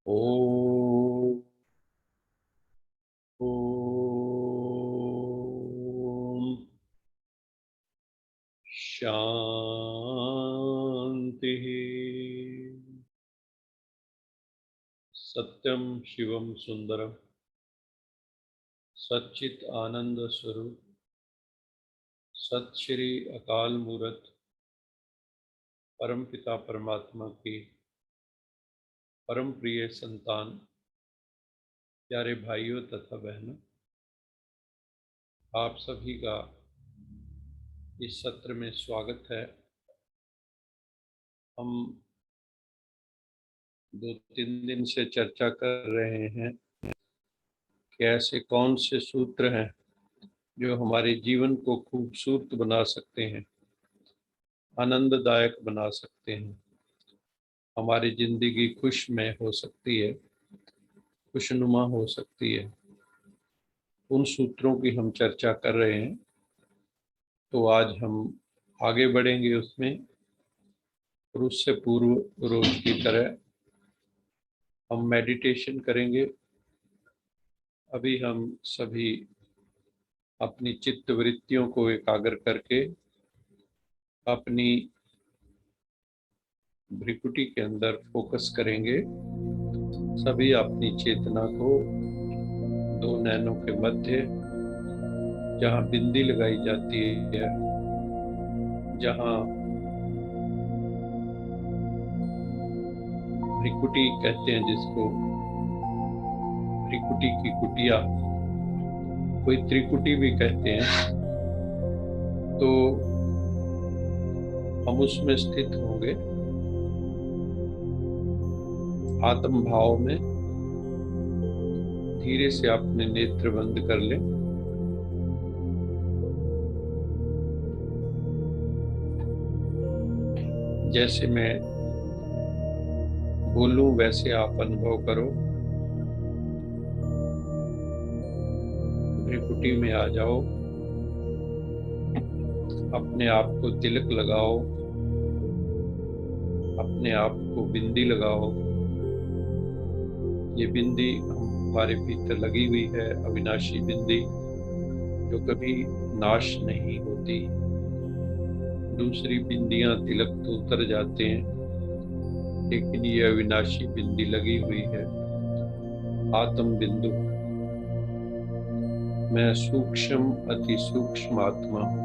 ओम शांति। सत्यम शिवम सुंदरम सच्चित आनंद स्वरूप सत श्री अकाल मूरत परम पिता परमात्मा की परम प्रिय संतान प्यारे भाइयों तथा बहनों, आप सभी का इस सत्र में स्वागत है। हम 2-3 दिन से चर्चा कर रहे हैं कि ऐसे कौन से सूत्र हैं जो हमारे जीवन को खूबसूरत बना सकते हैं, आनंददायक बना सकते हैं, हमारी जिंदगी खुशमय हो सकती है, खुशनुमा हो सकती है। उन सूत्रों की हम चर्चा कर रहे हैं। तो आज हम आगे बढ़ेंगे उसमें, और उससे पूर्व रोज की तरह हम मेडिटेशन करेंगे। अभी हम सभी अपनी चित्त वृत्तियों को एकाग्र करके अपनी भ्रिकुटी के अंदर फोकस करेंगे। सभी अपनी चेतना को दो नैनों के मध्य, जहाँ बिंदी लगाई जाती है, जहाँ भ्रिकुटी कहते हैं, जिसको भ्रिकुटी की कुटिया, कोई त्रिकुटी भी कहते हैं, तो हम उसमें स्थित होंगे आत्म भाव में। धीरे से अपने नेत्र बंद कर लें। जैसे मैं बोलूं वैसे आप अनुभव करो। भ्रिकुटी में आ जाओ, अपने आप को तिलक लगाओ, अपने आप को बिंदी लगाओ। ये बिंदी हमारे भीतर लगी हुई है, अविनाशी बिंदी, जो कभी नाश नहीं होती। दूसरी बिंदियां तिलक तो उतर जाते हैं, लेकिन ये अविनाशी बिंदी लगी हुई है। आत्म बिंदु। मैं सूक्ष्म अति सूक्ष्म आत्मा हूँ।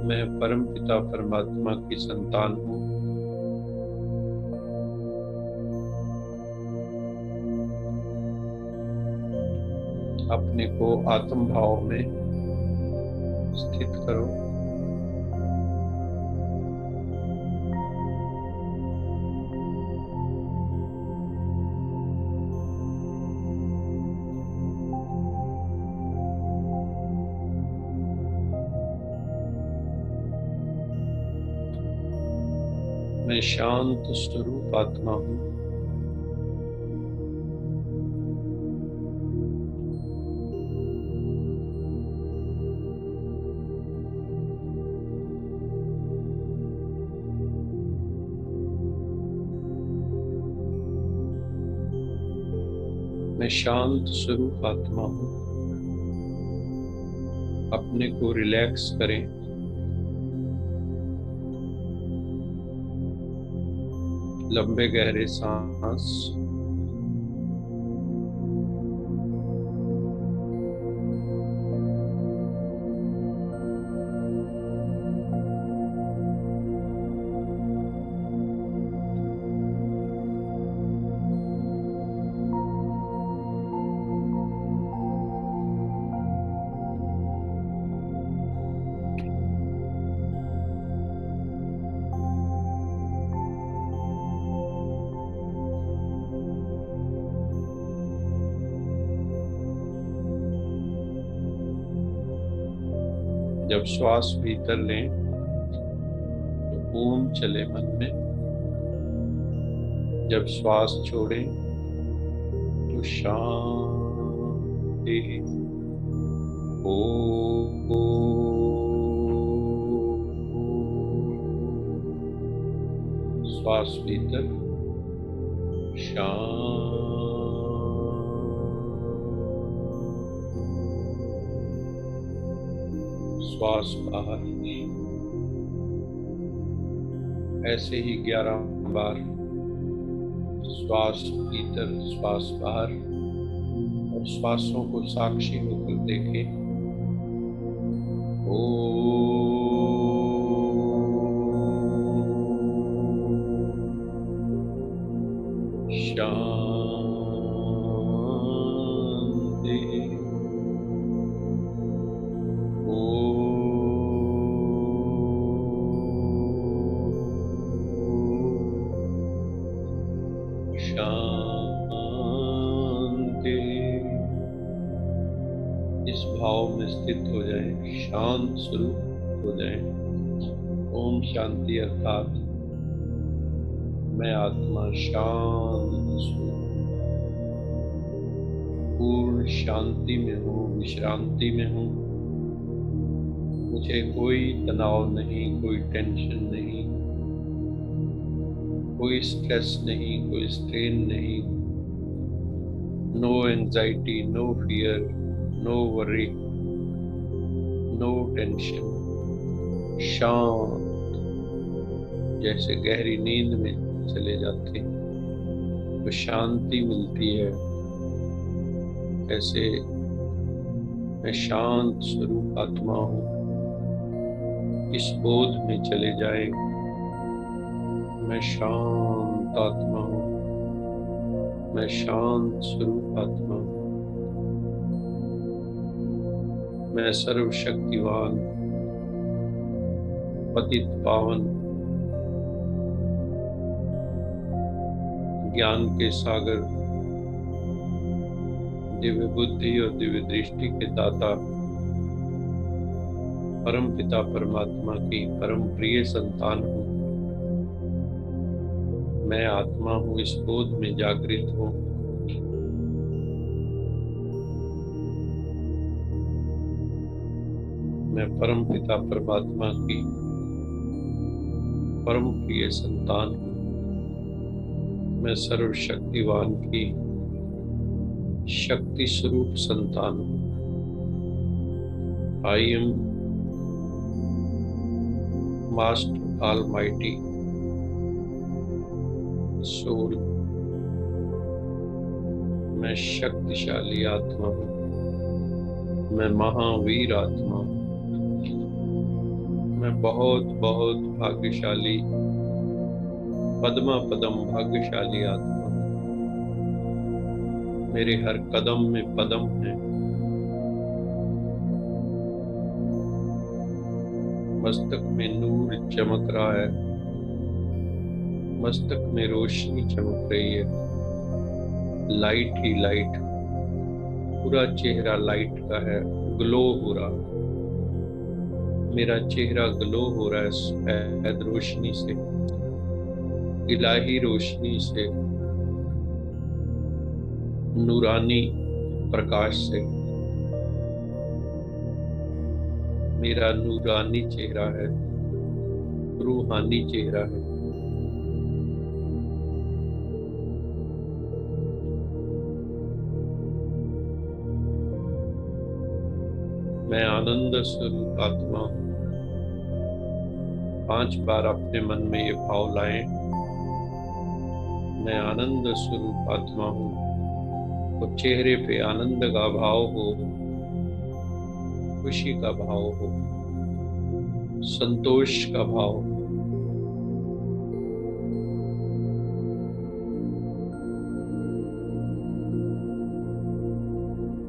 मैं परम पिता परमात्मा की संतान हूँ। अपने को आत्म भाव में स्थित करो। मैं शांत स्वरूप आत्मा हूँ। मैं शांत स्वरूप आत्मा हूँ। अपने को रिलैक्स करें। लंबे गहरे सांस। जब श्वास भीतर लें तो ओम चले मन में। जब श्वास छोड़ें तो शांति। ओम। श्वास भीतर, शांत। श्वास बाहर। ऐसे ही 11 बार श्वास भीतर, श्वास बाहर, और श्वासों को साक्षी होकर देखें। शांति। शांति। इस भाव में स्थित हो जाएं, शांत स्वरूप हो जाएं। ओम शांति अर्थात मैं आत्मा शांत स्वरूप पूर्ण शांति में हूँ, विश्रांति में हूँ। मुझे कोई तनाव नहीं, कोई टेंशन नहीं, कोई स्ट्रेस नहीं, कोई स्ट्रेन नहीं। No anxiety, no fear, no worry, no tension. शांत, जैसे गहरी नींद में चले जाते हैं तो शांति मिलती है, ऐसे मैं शांत स्वरूप आत्मा हूँ। इस बोध में चले जाए, मैं शांत आत्मा हूँ, मैं शांत स्वरूप आत्मा हूँ। मैं सर्वशक्तिवान, पतित पावन, ज्ञान के सागर, दिव्य बुद्धि और दिव्य दृष्टि के दाता, परम पिता परमात्मा की परम प्रिय संतान हूँ। मैं आत्मा हूँ, इस बोध में जागृत हूँ। मैं परम पिता परमात्मा की परम प्रिय संतान हूँ। मैं सर्वशक्तिवान की शक्ति स्वरूप संतान हूँ। I am master almighty soul. मैं शक्तिशाली आत्मा हूँ। मैं महावीर आत्मा हूँ। मैं बहुत बहुत भाग्यशाली, पद्मा पदम भाग्यशाली आत्मा हूँ। मेरे हर कदम में पदम है। मस्तक में नूर चमक रहा है, मस्तक में रोशनी चमक रही है। लाइट ही लाइट, पूरा चेहरा लाइट का है, ग्लो हो रहा। मेरा चेहरा ग्लो हो रहा है सफेद रोशनी से, इलाही रोशनी से, नूरानी प्रकाश से। मेरा नूरानी चेहरा है, रूहानी चेहरा है। मैं आनंद स्वरूप आत्मा हूँ। 5 बार अपने मन में ये भाव लाएं, मैं आनंद स्वरूप आत्मा हूँ। और चेहरे पे आनंद का भाव हो, खुशी का भाव हो, संतोष का भाव हो।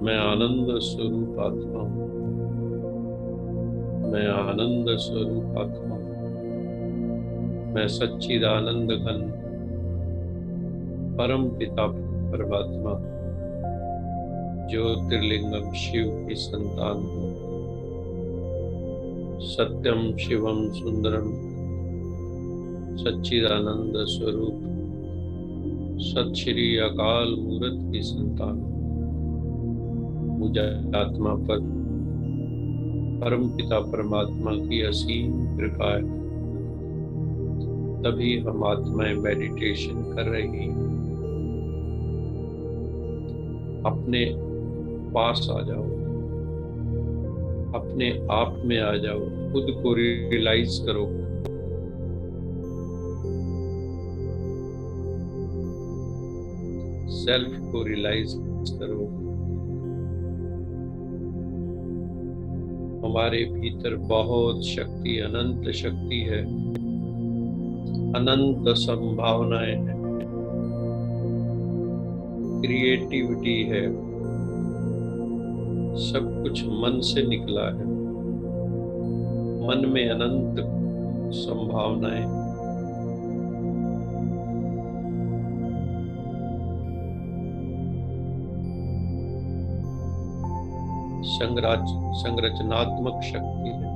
मैं आनंद स्वरूप आत्मा हूँ। मैं आनंद स्वरूप आत्मा हूँ। मैं सच्चिदानंद घन परम पिता परमात्मा ज्योतिर्लिंगम शिव की संतान हूँ। सत्यम शिवम सुंदरम सच्चिदानंद स्वरूप सत श्री अकाल मूर्त की संतान। मुझे आत्मा पर परम पिता परमात्मा की असीम कृपा है, तभी हम आत्माएं मेडिटेशन कर रही हैं। अपने पास आ जाओ, अपने आप में आ जाओ, खुद को रियलाइज करो। सेल्फ को रियलाइज करो। हमारे भीतर बहुत शक्ति, अनंत शक्ति है, अनंत संभावनाएं हैं, क्रिएटिविटी है। सब कुछ मन से निकला है। मन में अनंत संभावनाएं। संरचनात्मक शक्ति है,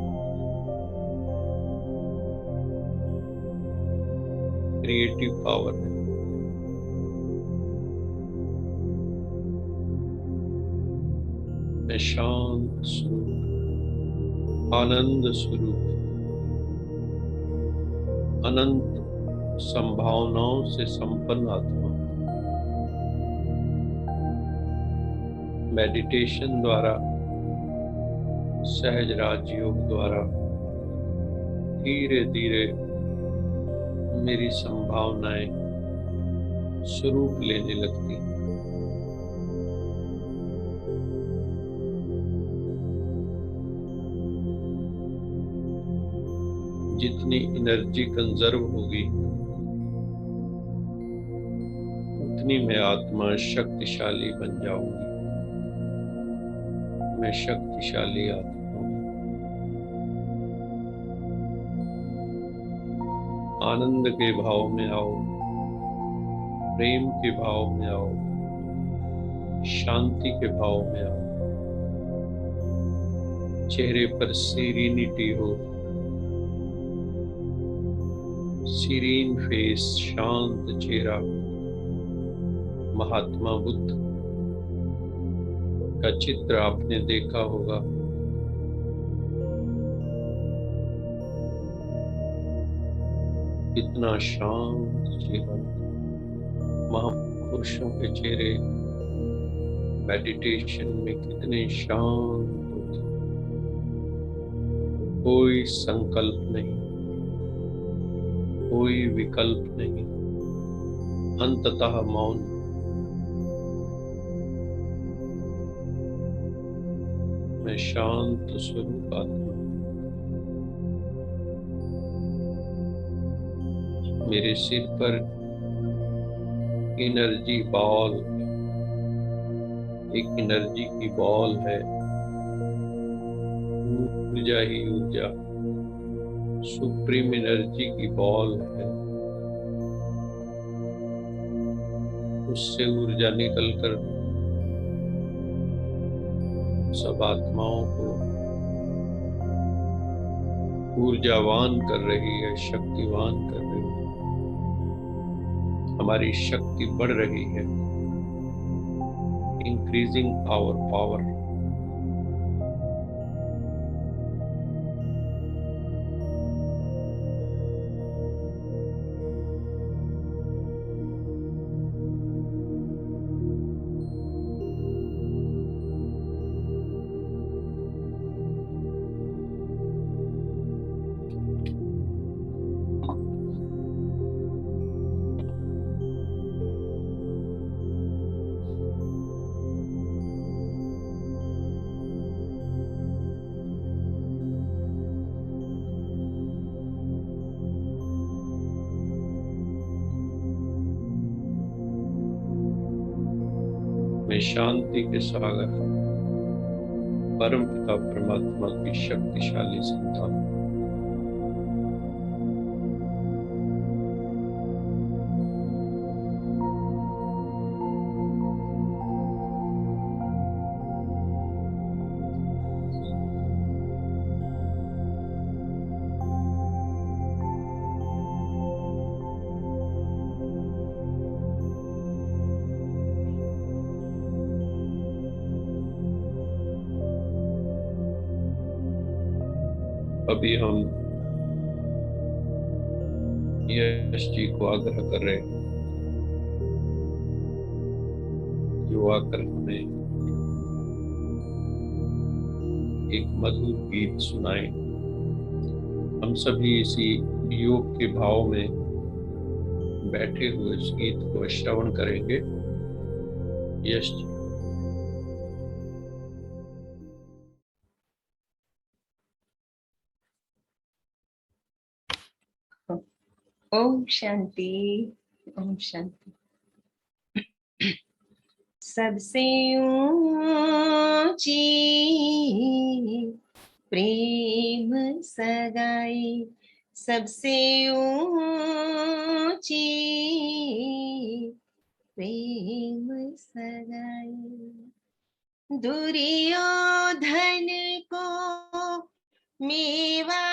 क्रिएटिव पावर है। मैं शांत स्वरूप, आनंद स्वरूप, अनंत संभावनाओं से संपन्न आत्मा। मेडिटेशन द्वारा, सहज राजयोग द्वारा धीरे धीरे मेरी संभावनाएं स्वरूप लेने लगती। जितनी एनर्जी कंजर्व होगी उतनी मैं आत्मा शक्तिशाली बन जाऊंगी। मैं शक्तिशाली आत्मा हूं। आनंद के भाव में आओ, प्रेम के भाव में आओ, शांति के भाव में आओ। चेहरे पर सीरीनिटी हो, सीरीन फेस, शांत चेहरा। महात्मा बुद्ध का चित्र आपने देखा होगा। कितना शांत चेहरा। महापुरुषों के चेहरे मेडिटेशन में कितने शांत होते। कोई संकल्प नहीं, कोई विकल्प नहीं, अंततः मौन। मैं शांत स्वरूप आत्मा। मेरे सिर पर एनर्जी बॉल, एक एनर्जी की बॉल है। ऊर्जा ही ऊर्जा, सुप्रीम एनर्जी की बॉल है। उससे ऊर्जा निकलकर सब आत्माओं को ऊर्जावान कर रही है, शक्तिवान कर रही है। हमारी शक्ति बढ़ रही है, इंक्रीजिंग आवर पावर। मैं शांति के सागर, परम पिता परमात्मा की शक्तिशाली संतान। अभी हम यश जी को आग्रह कर रहे हैं जो आकर हमें एक मधुर गीत सुनाए। हम सभी इसी योग के भाव में बैठे हुए इस गीत को श्रवण करेंगे। यश जी। ओम शांति, ओम शांति। सबसे ऊंची प्रेम सगाई, सबसे ऊंची प्रेम सगाई। दुर्योधन को मेवा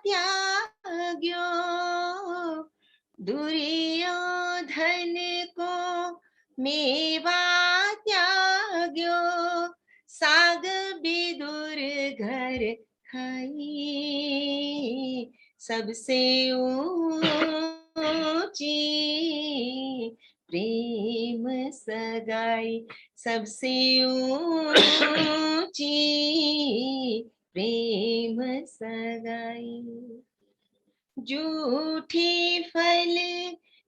त्याग्यो, दुर्योधन को मेवा त्याग्यो, साग विदुर घर खाई, सबसे ऊंची प्रेम सगाई, सबसे ऊंची प्रेम सगाई। झूठी फल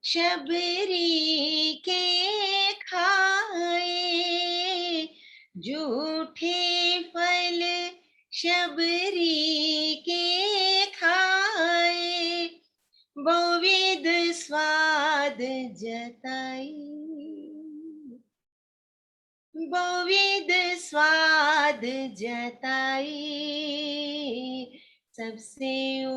शबरी के खाए, झूठे फल शबरी के खाए, बहुविध स्वाद जताई, बहुविध स्वाद जताई, सबसे ऊंची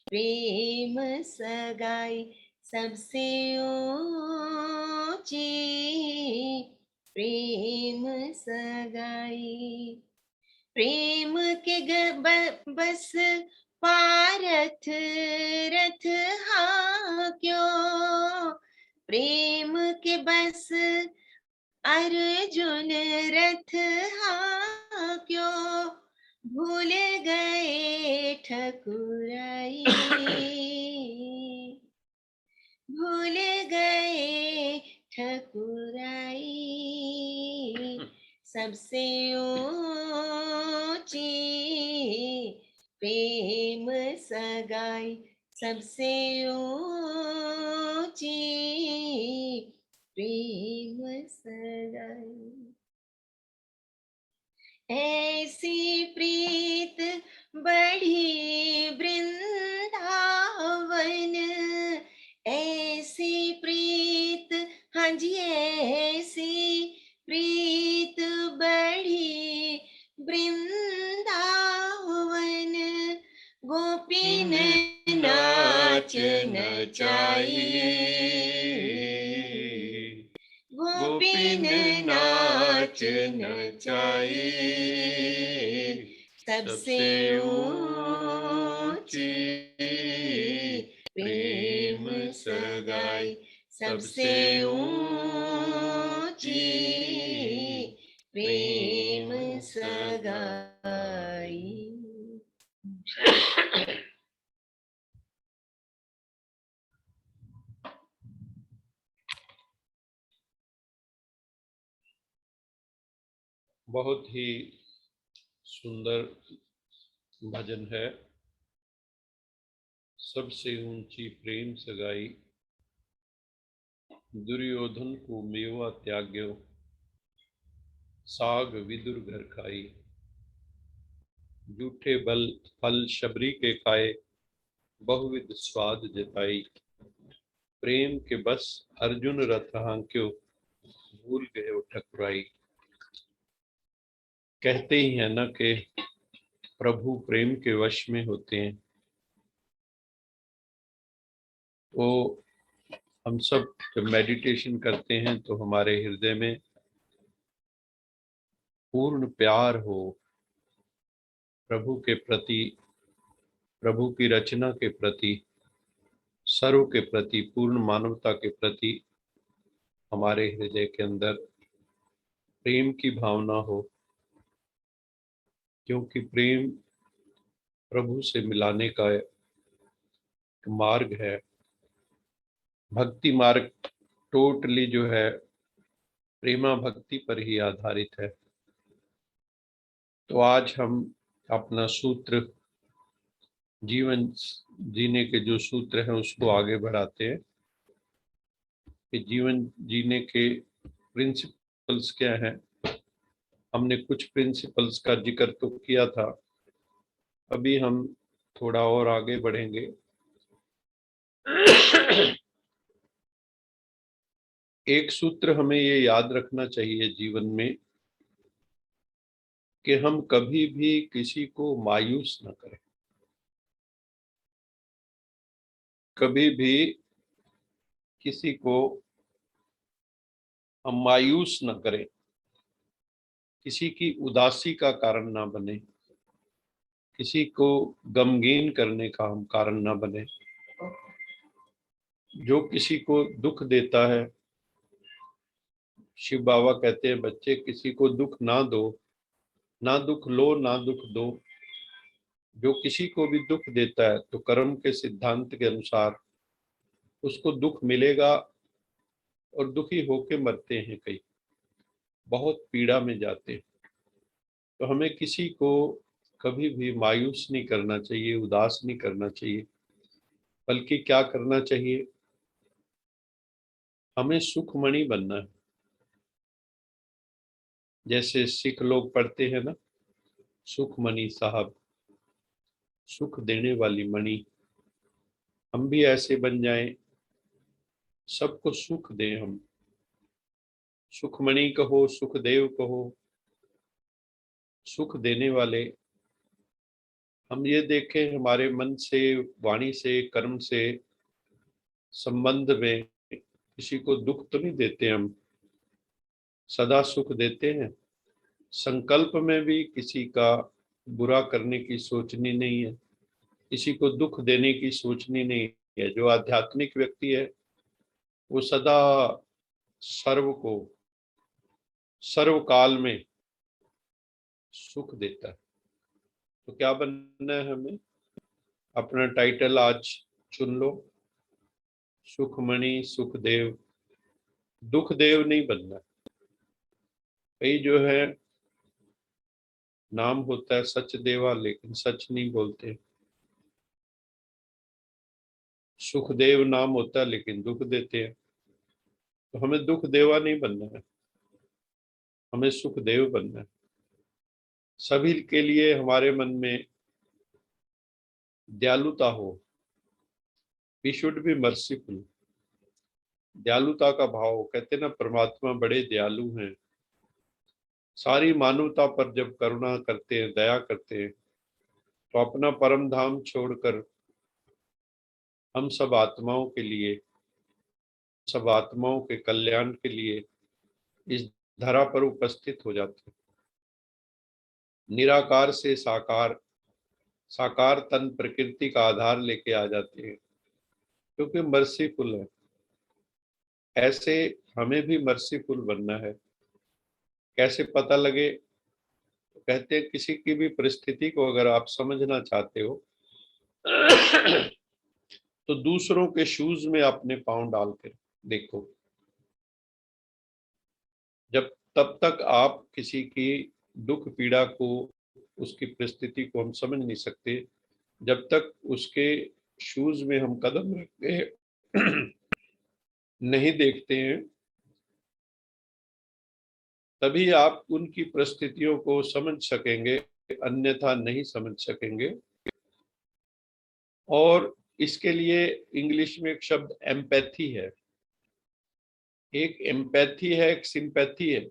प्रेम सगाई, सबसे ऊंची प्रेम सगाई। प्रेम के बस पारथ रथ हाँ क्यों, प्रेम के बस अर्जुन रथ हाँ क्यों, भूल गए ठकुराई, भूल गए ठकुराई, सबसे ऊंची प्रेम सगाई, सबसे ऊंची प्रेम सगाई। ऐसी प्रीत बढ़ी वृंदावन, ऐसी प्रीत, हाँ जी ऐसी प्रीत बढ़ी वृंदावन, गोपीन नाच नचाई, गोपीन नाच नचाई, सबसे ऊंची प्रेम सगाई, सबसे ऊंची प्रेम सगाई। बहुत ही सुंदर भजन है। सबसे ऊंची प्रेम सगाई, दुर्योधन को मेवा त्याग्यो, साग विदुर घर खाई, जूठे फल शबरी के खाए, बहुविध स्वाद जताई, प्रेम के बस अर्जुन रथ हांक्यो, भूल गए ठकुराई। कहते ही है ना कि प्रभु प्रेम के वश में होते हैं। तो हम सब जब मेडिटेशन करते हैं तो हमारे हृदय में पूर्ण प्यार हो प्रभु के प्रति, प्रभु की रचना के प्रति, सर्व के प्रति, पूर्ण मानवता के प्रति हमारे हृदय के अंदर प्रेम की भावना हो, क्योंकि प्रेम प्रभु से मिलाने का एक मार्ग है। भक्ति मार्ग टोटली जो है प्रेमा भक्ति पर ही आधारित है। तो आज हम अपना सूत्र, जीवन जीने के जो सूत्र हैं उसको आगे बढ़ाते हैं कि जीवन जीने के प्रिंसिपल्स क्या हैं। हमने कुछ प्रिंसिपल्स का जिक्र तो किया था, अभी हम थोड़ा और आगे बढ़ेंगे। एक सूत्र हमें ये याद रखना चाहिए जीवन में कि हम कभी भी किसी को मायूस न करें। कभी भी किसी को हम मायूस न करें, किसी की उदासी का कारण ना बने, किसी को गमगीन करने का हम कारण ना बने। जो किसी को दुख देता है, शिव बाबा कहते हैं बच्चे किसी को दुख ना दो, ना दुख लो ना दुख दो। जो किसी को भी दुख देता है तो कर्म के सिद्धांत के अनुसार उसको दुख मिलेगा और दुखी होके मरते हैं, कई बहुत पीड़ा में जाते हैं। तो हमें किसी को कभी भी मायूस नहीं करना चाहिए, उदास नहीं करना चाहिए, बल्कि क्या करना चाहिए, हमें सुखमणि बनना है। जैसे सिख लोग पढ़ते हैं ना, सुखमणि साहब, सुख देने वाली मणि। हम भी ऐसे बन जाएं, सबको सुख दें हम। सुखमणि कहो, सुखदेव कहो, सुख देने वाले। हम ये देखें हमारे मन से, वाणी से, कर्म से, संबंध में किसी को दुख तो नहीं देते हम, सदा सुख देते हैं। संकल्प में भी किसी का बुरा करने की सोचनी नहीं है, किसी को दुख देने की सोचनी नहीं है। जो आध्यात्मिक व्यक्ति है वो सदा सर्व को सर्वकाल में सुख देता है। तो क्या बनना है हमें, अपना टाइटल आज चुन लो, सुखमणि सुखदेव। दुखदेव नहीं बनना। कई जो है नाम होता है सच देवा, लेकिन सच नहीं बोलते। सुखदेव नाम होता है लेकिन दुख देते हैं। तो हमें दुख देवा नहीं बनना है, हमें सुखदेव बनना है। सभी के लिए हमारे मन में दयालुता हो। We should be merciful. दयालुता का भाव, कहते ना परमात्मा बड़े दयालु हैं। सारी मानवता पर जब करुणा करते हैं, दया करते हैं, तो अपना परम धाम छोड़कर हम सब आत्माओं के लिए, सब आत्माओं के कल्याण के लिए इस धरा पर उपस्थित हो जाते हैं। निराकार से साकार, साकार तन प्रकृति का आधार लेके आ जाते हैं, क्योंकि मर्सीफुल है। ऐसे हमें भी मर्सीफुल बनना है। कैसे पता लगे, तो कहते हैं किसी की भी परिस्थिति को अगर आप समझना चाहते हो तो दूसरों के शूज में अपने पांव डाल कर देखो। जब तब तक आप किसी की दुख पीड़ा को, उसकी परिस्थिति को हम समझ नहीं सकते, जब तक उसके शूज में हम कदम रख के नहीं देखते हैं, तभी आप उनकी परिस्थितियों को समझ सकेंगे, अन्यथा नहीं समझ सकेंगे। और इसके लिए इंग्लिश में एक शब्द एम्पैथी है। एक एम्पैथी है, एक सिंपैथी है।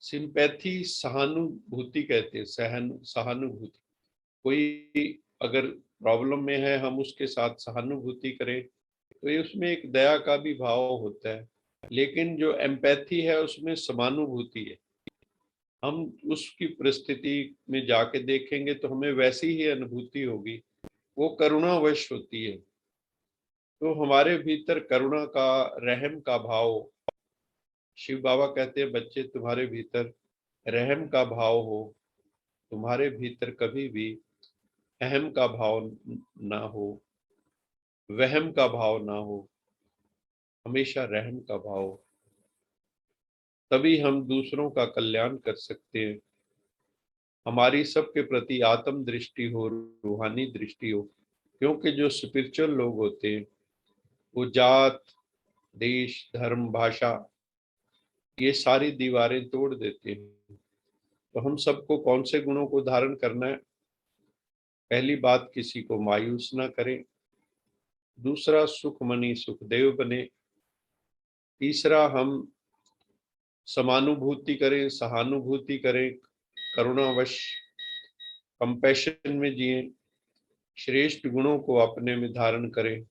सिंपैथी सहानुभूति कहते हैं, सहानुभूति। कोई अगर प्रॉब्लम में है, हम उसके साथ सहानुभूति करें तो ये उसमें एक दया का भी भाव होता है। लेकिन जो एम्पैथी है उसमें समानुभूति है। हम उसकी परिस्थिति में जाके देखेंगे तो हमें वैसी ही अनुभूति होगी, वो करुणावश होती है। तो हमारे भीतर करुणा का, रहम का भाव, शिव बाबा कहते हैं बच्चे तुम्हारे भीतर रहम का भाव हो, तुम्हारे भीतर कभी भी अहम का भाव ना हो, वहम का भाव ना हो। हमेशा रहम का भाव हो। तभी हम दूसरों का कल्याण कर सकते हैं। हमारी सबके प्रति आत्म दृष्टि हो, रूहानी दृष्टि हो। क्योंकि जो स्पिरिचुअल लोग होते हैं वो जात, देश, धर्म, भाषा, ये सारी दीवारें तोड़ देते हैं। तो हम सबको कौन से गुणों को धारण करना है? पहली बात, किसी को मायूस ना करें। दूसरा, सुखमनी सुखदेव बने। तीसरा, हम समानुभूति करें, सहानुभूति करें, करुणावश कंपैशन में जिए। श्रेष्ठ गुणों को अपने में धारण करें।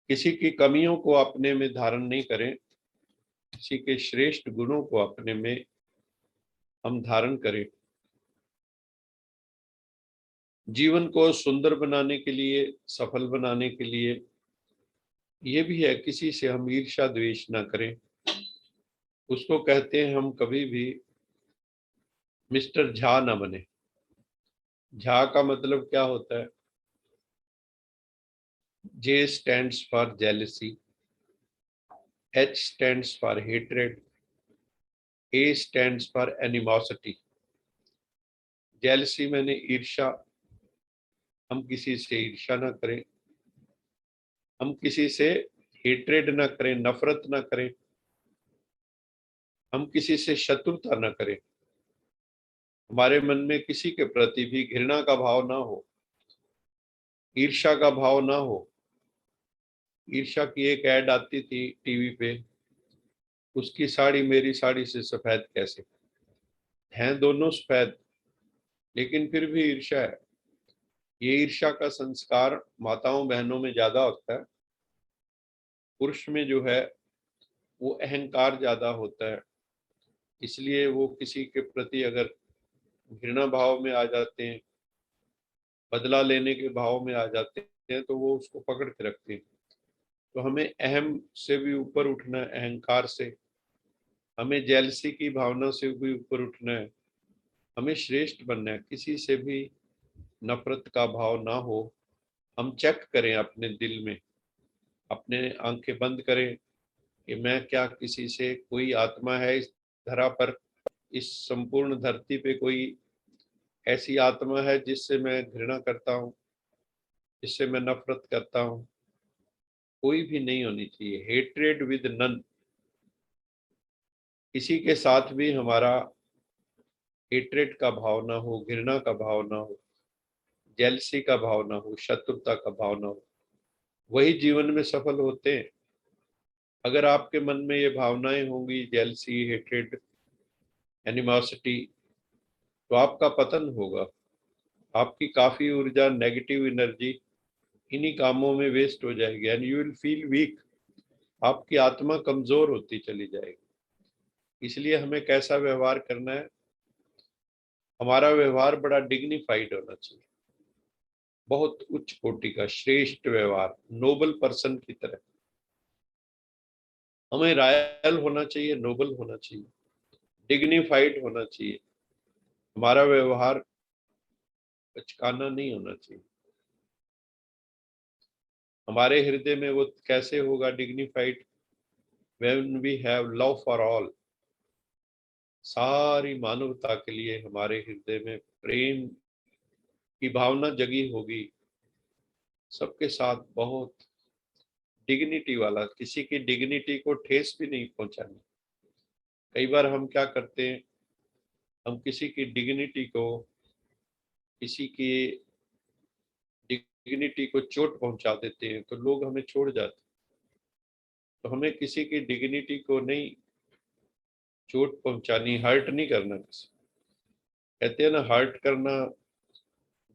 किसी की कमियों को अपने में धारण नहीं करें, किसी के श्रेष्ठ गुणों को अपने में हम धारण करें। जीवन को सुंदर बनाने के लिए, सफल बनाने के लिए ये भी है, किसी से हम ईर्ष्या द्वेष ना करें। उसको कहते हैं हम कभी भी मिस्टर झा ना बने। झा का मतलब क्या होता है? J stands for jealousy, H stands for hatred, A stands for animosity. Jealousy मैंने ईर्ष्या। हम किसी से ईर्ष्या ना करें, हम किसी से हेट्रेड ना करें, नफरत ना करें, हम किसी से शत्रुता ना करें। हमारे मन में किसी के प्रति भी घृणा का भाव ना हो, ईर्ष्या का भाव ना हो। ईर्ष्या की एक ऐड आती थी टीवी पे, उसकी साड़ी मेरी साड़ी से सफेद कैसे। हैं दोनों सफेद, लेकिन फिर भी ईर्ष्या है। ये ईर्ष्या का संस्कार माताओं बहनों में ज्यादा होता है। पुरुष में जो है वो अहंकार ज्यादा होता है, इसलिए वो किसी के प्रति अगर घृणा भाव में आ जाते हैं, बदला लेने के भाव में आ जाते हैं, तो वो उसको पकड़ के रखते हैं। तो हमें अहम से भी ऊपर उठना है, अहंकार से। हमें जेलसी की भावना से भी ऊपर उठना है। हमें श्रेष्ठ बनना है, किसी से भी नफरत का भाव ना हो। हम चेक करें अपने दिल में, अपने आंखें बंद करें कि मैं क्या किसी से, कोई आत्मा है इस धरा पर, इस संपूर्ण धरती पे कोई ऐसी आत्मा है जिससे मैं घृणा करता हूँ, जिससे मैं नफरत करता हूँ? कोई भी नहीं होनी चाहिए। Hatred with none. किसी के साथ भी हमारा हेट्रेड का भाव ना हो, घृणा का भाव ना हो, जेलसी का भाव ना हो, शत्रुता का भाव ना हो। वही जीवन में सफल होते हैं। अगर आपके मन में ये भावनाएं होंगी, जेलसी, हेट्रेड, एनिमोसिटी, तो आपका पतन होगा। आपकी काफी ऊर्जा, नेगेटिव एनर्जी इन्हीं कामों में वेस्ट हो जाएगी and you will feel weak. आपकी आत्मा कमजोर होती चली जाएगी। इसलिए हमें कैसा व्यवहार करना है? हमारा व्यवहार बड़ा डिग्निफाइड होना चाहिए, बहुत उच्च कोटि का श्रेष्ठ व्यवहार, नोबल पर्सन की तरह। हमें रॉयल होना चाहिए, नोबल होना चाहिए, डिग्निफाइड होना चाहिए। हमारा व्यवहार बचकाना नहीं होना चाहिए। हमारे हृदय में वो कैसे होगा dignified? When we have love for all. सारी मानवता के लिए हमारे हृदय में प्रेम की भावना जगी होगी। सबके साथ बहुत डिग्निटी वाला, किसी की डिग्निटी को ठेस भी नहीं पहुंचानी। कई बार हम क्या करते हैं, हम किसी की डिग्निटी को, किसी की डिग्निटी को चोट पहुंचा देते हैं, तो लोग हमें छोड़ जाते हैं। तो हमें किसी की डिग्निटी को नहीं चोट पहुंचानी, हर्ट नहीं करना। किसी, कहते हैं ना, हर्ट करना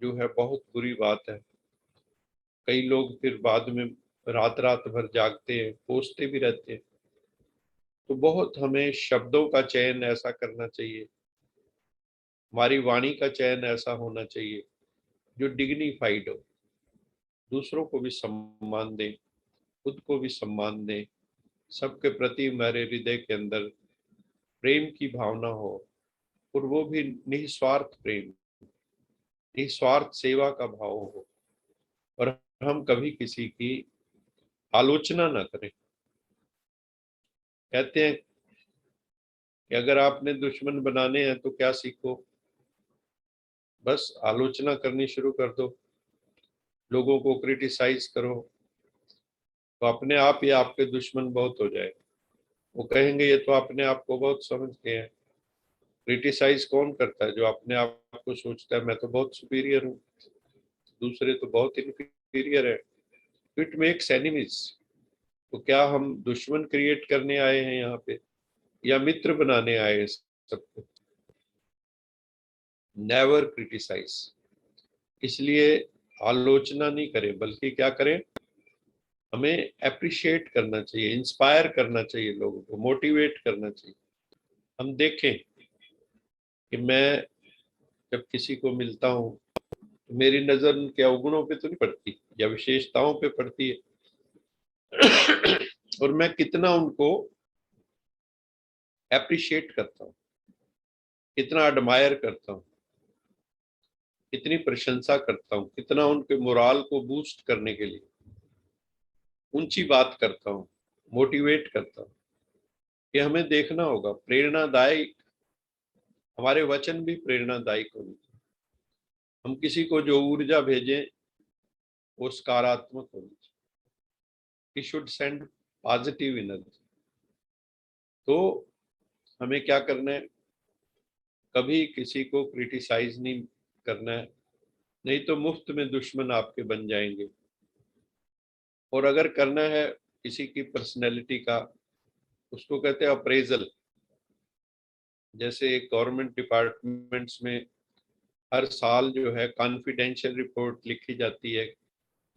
जो है बहुत बुरी बात है। कई लोग फिर बाद में रात रात भर जागते हैं, कोसते भी रहते हैं। तो बहुत हमें शब्दों का चयन ऐसा करना चाहिए, हमारी वाणी का चयन ऐसा होना चाहिए जो डिग्निफाइड हो। दूसरों को भी सम्मान दें, खुद को भी सम्मान दें। सबके प्रति हमारे हृदय के अंदर प्रेम की भावना हो, और वो भी निस्वार्थ प्रेम, निस्वार्थ सेवा का भाव हो। और हम कभी किसी की आलोचना ना करें। कहते हैं कि अगर आपने दुश्मन बनाने हैं तो क्या सीखो, बस आलोचना करनी शुरू कर दो, लोगों को क्रिटिसाइज करो, तो अपने आप ही आपके दुश्मन बहुत हो जाए। वो कहेंगे ये तो अपने आप को बहुत समझते हैं। क्रिटिसाइज कौन करता है? जो अपने आप को सोचता है मैं तो बहुत सुपीरियर हूँ, दूसरे तो बहुत इन्फीरियर है। It makes enemies. तो क्या हम दुश्मन क्रिएट करने आए हैं यहाँ पे या मित्र बनाने आए हैं सबको? Never criticise. इसलिए आलोचना नहीं करें, बल्कि क्या करें, हमें अप्रिशिएट करना चाहिए, इंस्पायर करना चाहिए, लोगों को मोटिवेट करना चाहिए। हम देखें कि मैं जब किसी को मिलता हूँ तो मेरी नजर उनके अवगुणों पे तो नहीं पड़ती या विशेषताओं पे पड़ती है, और मैं कितना उनको अप्रिशिएट करता हूँ, कितना एडमायर करता हूँ, कितनी प्रशंसा करता हूँ, कितना उनके मोराल को बूस्ट करने के लिए ऊंची बात करता हूँ, मोटिवेट करता हूँ। ये हमें देखना होगा। प्रेरणादायक, हमारे वचन भी प्रेरणादायक होने चाहिए। हम किसी को जो ऊर्जा भेजें वो सकारात्मक होनी चाहिए। We should send positive energy. तो हमें क्या करना है, कभी किसी को क्रिटिसाइज नहीं करना है, नहीं तो मुफ्त में दुश्मन आपके बन जाएंगे। और अगर करना है किसी की पर्सनैलिटी का, उसको कहते हैं अप्रेजल। जैसे गवर्नमेंट डिपार्टमेंट्स में हर साल जो है कॉन्फिडेंशियल रिपोर्ट लिखी जाती है,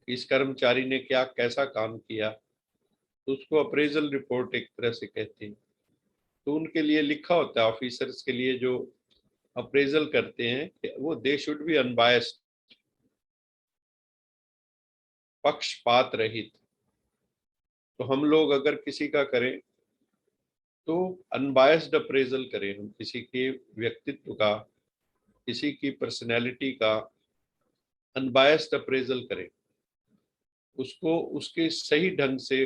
इस कर्मचारी ने क्या कैसा काम किया, तो उसको अप्रेजल रिपोर्ट एक तरह से कहते हैं। तो उनके लिए लिखा होता है, ऑफिसर्स के लिए जो अप्रेजल करते हैं, कि वो दे शुड बी अनबायस्ड, पक्षपात रहित। तो हम लोग अगर किसी का करें तो अनबायस्ड अप्रेजल करें, हम किसी के व्यक्तित्व का, किसी की पर्सनैलिटी का अनबायस्ड अप्रेजल करें, उसको उसके सही ढंग से।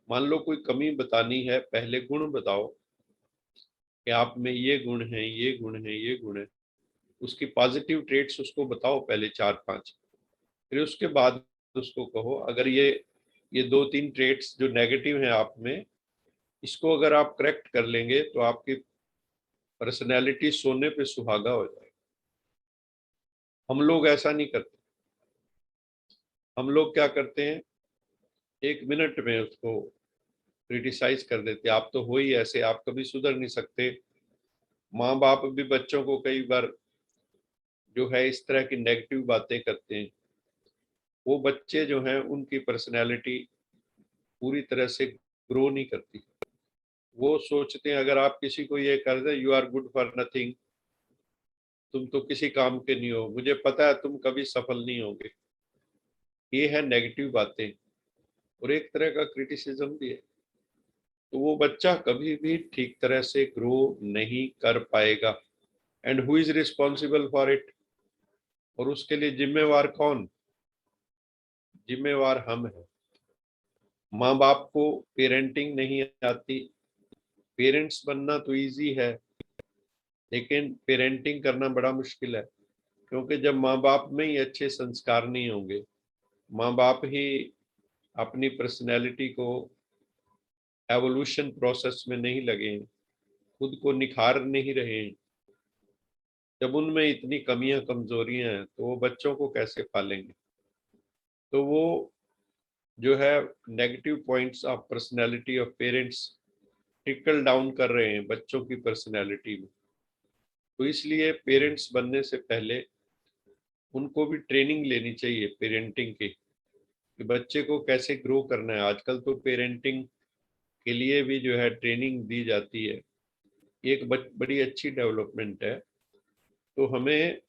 मान लो कोई कमी बतानी है, पहले गुण बताओ कि आप में ये गुण है, ये गुण है, ये गुण है। उसकी पॉजिटिव ट्रेट्स उसको बताओ पहले 4-5, फिर उसके बाद उसको कहो अगर ये 2-3 ट्रेट्स जो नेगेटिव हैं आप में, इसको अगर आप करेक्ट कर लेंगे तो आपकी पर्सनैलिटी सोने पे सुहागा हो जाएगी। हम लोग ऐसा नहीं करते। हम लोग क्या करते हैं, 1 मिनट में उसको क्रिटिसाइज कर देते, आप तो हो ही ऐसे, आप कभी सुधर नहीं सकते। माँ बाप भी बच्चों को कई बार जो है इस तरह की नेगेटिव बातें करते हैं। वो बच्चे जो हैं उनकी पर्सनैलिटी पूरी तरह से ग्रो नहीं करती। वो सोचते हैं अगर आप किसी को ये कर दें, you are good for nothing, तुम तो किसी काम के नहीं हो, मुझे पता है तुम कभी सफल नहीं होगे। ये है नेगेटिव बातें, और एक तरह का क्रिटिसिज्म भी है। तो वो बच्चा कभी भी ठीक तरह से ग्रो नहीं कर पाएगा। And who is responsible for it? और उसके लिए जिम्मेवार कौन? जिम्मेवार हम हैं। माँ बाप को पेरेंटिंग नहीं आती। पेरेंट्स बनना तो इजी है, लेकिन पेरेंटिंग करना बड़ा मुश्किल है। क्योंकि जब माँ बाप में ही अच्छे संस्कार नहीं होंगे, माँ बाप ही अपनी पर्सनैलिटी को एवोल्यूशन प्रोसेस में नहीं लगे, खुद को निखार नहीं रहे, जब उनमें इतनी कमियां कमजोरियां हैं, तो वो बच्चों को कैसे पालेंगे? तो वो जो है negative points of personality of parents trickle down कर रहे हैं बच्चों की पर्सनैलिटी में। तो इसलिए पेरेंट्स बनने से पहले उनको भी ट्रेनिंग लेनी चाहिए पेरेंटिंग की, कि बच्चे को कैसे ग्रो करना है। आजकल तो पेरेंटिंग के लिए भी जो है ट्रेनिंग दी जाती है, ये एक बड़ी अच्छी डेवलपमेंट है। तो हमें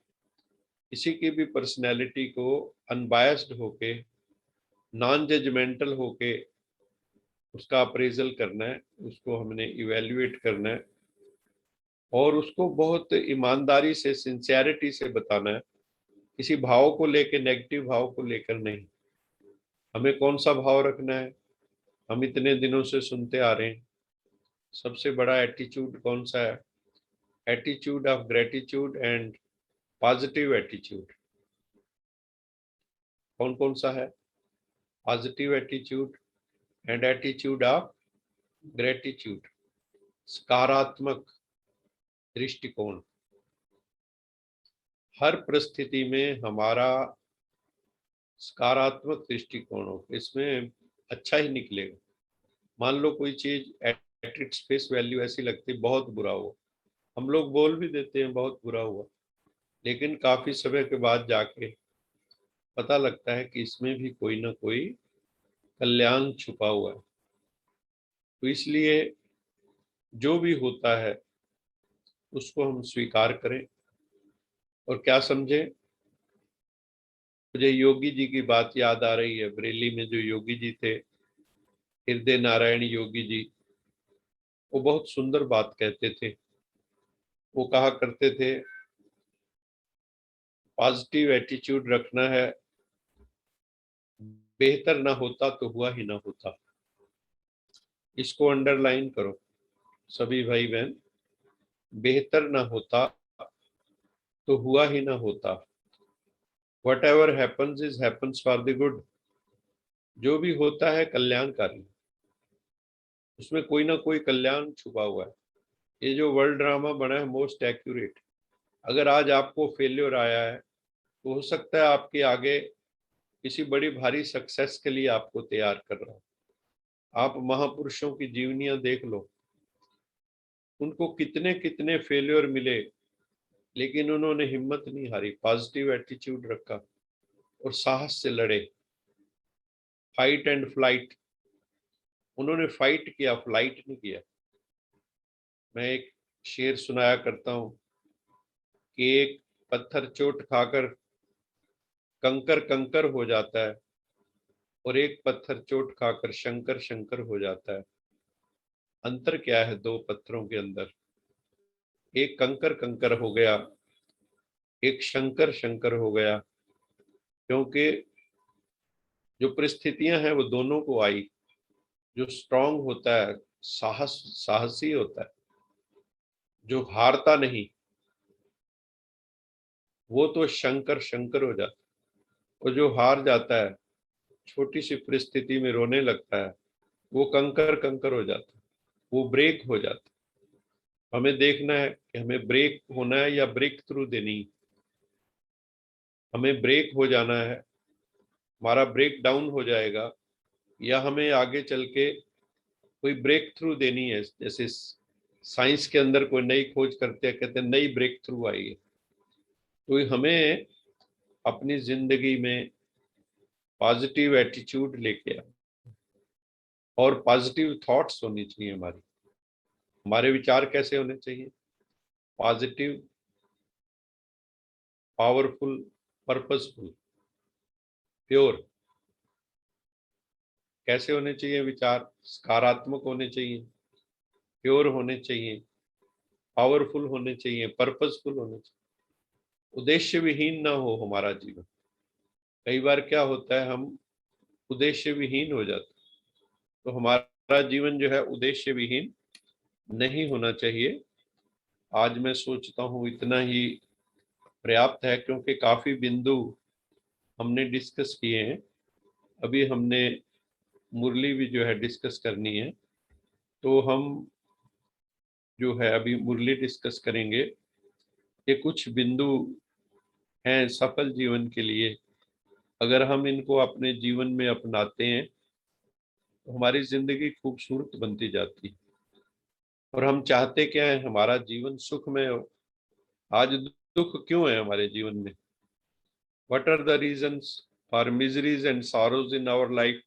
किसी की भी पर्सनैलिटी को अनबायस्ड होके, नॉन जजमेंटल होके उसका अप्रेजल करना है, उसको हमने इवेल्युएट करना है, और उसको बहुत ईमानदारी से, सिंसियरिटी से बताना है, किसी भाव को लेकर, नेगेटिव भाव को लेकर नहीं। हमें कौन सा भाव रखना है? हम इतने दिनों से सुनते आ रहे हैं, सबसे बड़ा एटीट्यूड कौन सा है? Attitude of gratitude and positive attitude. कौन कौन सा है? Positive attitude and attitude of gratitude, सकारात्मक दृष्टिकोण। हर परिस्थिति में हमारा सकारात्मक दृष्टिकोण हो, इसमें अच्छा ही निकलेगा। मान लो कोई चीज एट इट्स फेस वैल्यू ऐसी लगती बहुत बुरा हो, हम लोग बोल भी देते हैं बहुत बुरा हुआ, लेकिन काफी समय के बाद जाके पता लगता है कि इसमें भी कोई ना कोई कल्याण छुपा हुआ है। तो इसलिए जो भी होता है उसको हम स्वीकार करें और क्या समझें। मुझे योगी जी की बात याद आ रही है। बरेली में जो योगी जी थे, हृदय नारायण योगी जी, वो बहुत सुंदर बात कहते थे। वो कहा करते थे, पॉजिटिव एटीट्यूड रखना है, बेहतर ना होता तो हुआ ही ना होता। इसको अंडरलाइन करो सभी भाई बहन, बेहतर ना होता तो हुआ ही ना होता। What ever happens is happens for the good. जो भी होता है कल्याणकारी, उसमें कोई ना कोई कल्याण छुपा हुआ है। ये जो वर्ल्ड ड्रामा बना है मोस्ट एक्यूरेट। अगर आज आपको फेल्योर आया है तो हो सकता है आपके आगे किसी बड़ी भारी सक्सेस के लिए आपको तैयार कर रहा हो। आप महापुरुषों की जीवनियां देख लो, उनको कितने कितने फेल्योर मिले, लेकिन उन्होंने हिम्मत नहीं हारी, पॉजिटिव एटीट्यूड रखा और साहस से लड़े। फाइट एंड फ्लाइट, उन्होंने फाइट किया, फ्लाइट नहीं किया। मैं एक शेर सुनाया करता हूँ कि एक पत्थर चोट खाकर कंकर कंकर हो जाता है और एक पत्थर चोट खाकर शंकर शंकर हो जाता है। अंतर क्या है दो पत्थरों के अंदर? एक कंकर कंकर हो गया, एक शंकर शंकर हो गया, क्योंकि जो परिस्थितियां हैं वो दोनों को आई। जो स्ट्रांग होता है, साहसी होता है, जो हारता नहीं, वो तो शंकर शंकर हो जाता है। और जो हार जाता है, छोटी सी परिस्थिति में रोने लगता है, वो कंकर कंकर हो जाता है, वो ब्रेक हो जाता है। हमें देखना है कि हमें ब्रेक होना है या ब्रेक थ्रू देनी। हमें ब्रेक हो जाना है, हमारा ब्रेक डाउन हो जाएगा, या हमें आगे चल के कोई ब्रेक थ्रू देनी है। जैसे साइंस के अंदर कोई नई खोज करते हैं, कहते हैं नई ब्रेक थ्रू आई है। तो हमें अपनी जिंदगी में पॉजिटिव एटीट्यूड लेके और पॉजिटिव थॉट्स होनी चाहिए। हमारे विचार कैसे होने चाहिए? Positive, powerful, purposeful, pure. कैसे होने चाहिए विचार? सकारात्मक होने चाहिए, प्योर होने चाहिए, पावरफुल होने चाहिए, पर्पसफुल होने चाहिए। उद्देश्य विहीन ना हो हमारा जीवन। कई बार क्या होता है, हम उद्देश्य विहीन हो जाते हैं। तो हमारा जीवन जो है उद्देश्य विहीन नहीं होना चाहिए। आज मैं सोचता हूँ इतना ही पर्याप्त है, क्योंकि काफी बिंदु हमने डिस्कस किए हैं। अभी हमने मुरली भी जो है डिस्कस करनी है, तो हम जो है अभी मुरली डिस्कस करेंगे। ये कुछ बिंदु हैं सफल जीवन के लिए। अगर हम इनको अपने जीवन में अपनाते हैं तो हमारी जिंदगी खूबसूरत बनती जाती है। और हम चाहते क्या है? हमारा जीवन सुखमय हो। आज दुख क्यों है हमारे जीवन में? What are the reasons for miseries and sorrows in our life?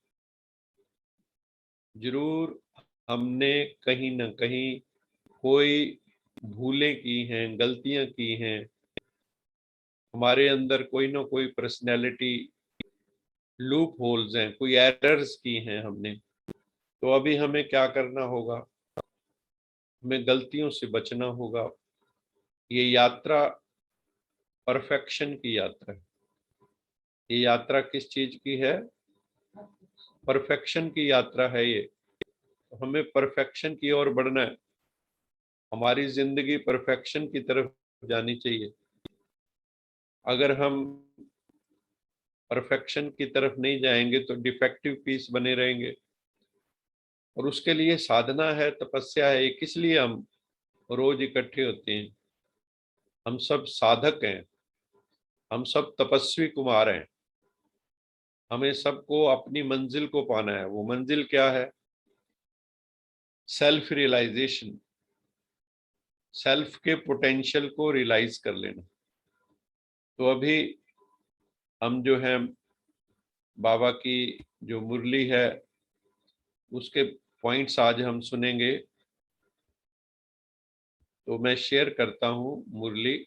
जरूर हमने कहीं ना कहीं कोई भूलें की हैं, गलतियां की हैं। हमारे अंदर कोई ना कोई पर्सनैलिटी लूप होल्स हैं, कोई एरर्स की हैं हमने। तो अभी हमें क्या करना होगा? हमें गलतियों से बचना होगा। ये यात्रा परफेक्शन की यात्रा है। ये यात्रा किस चीज की है? परफेक्शन की यात्रा है ये, तो हमें परफेक्शन की ओर बढ़ना है। हमारी जिंदगी परफेक्शन की तरफ जानी चाहिए। अगर हम परफेक्शन की तरफ नहीं जाएंगे तो डिफेक्टिव पीस बने रहेंगे। और उसके लिए साधना है, तपस्या है। किस लिए हम रोज इकट्ठे होते हैं? हम सब साधक हैं, हम सब तपस्वी कुमार हैं। हमें सबको अपनी मंजिल को पाना है। वो मंजिल क्या है? सेल्फ रियलाइजेशन, सेल्फ के पोटेंशियल को रियलाइज कर लेना। तो अभी हम जो है बाबा की जो मुरली है उसके पॉइंट्स आज हम सुनेंगे। तो मैं शेयर करता हूं मुरली।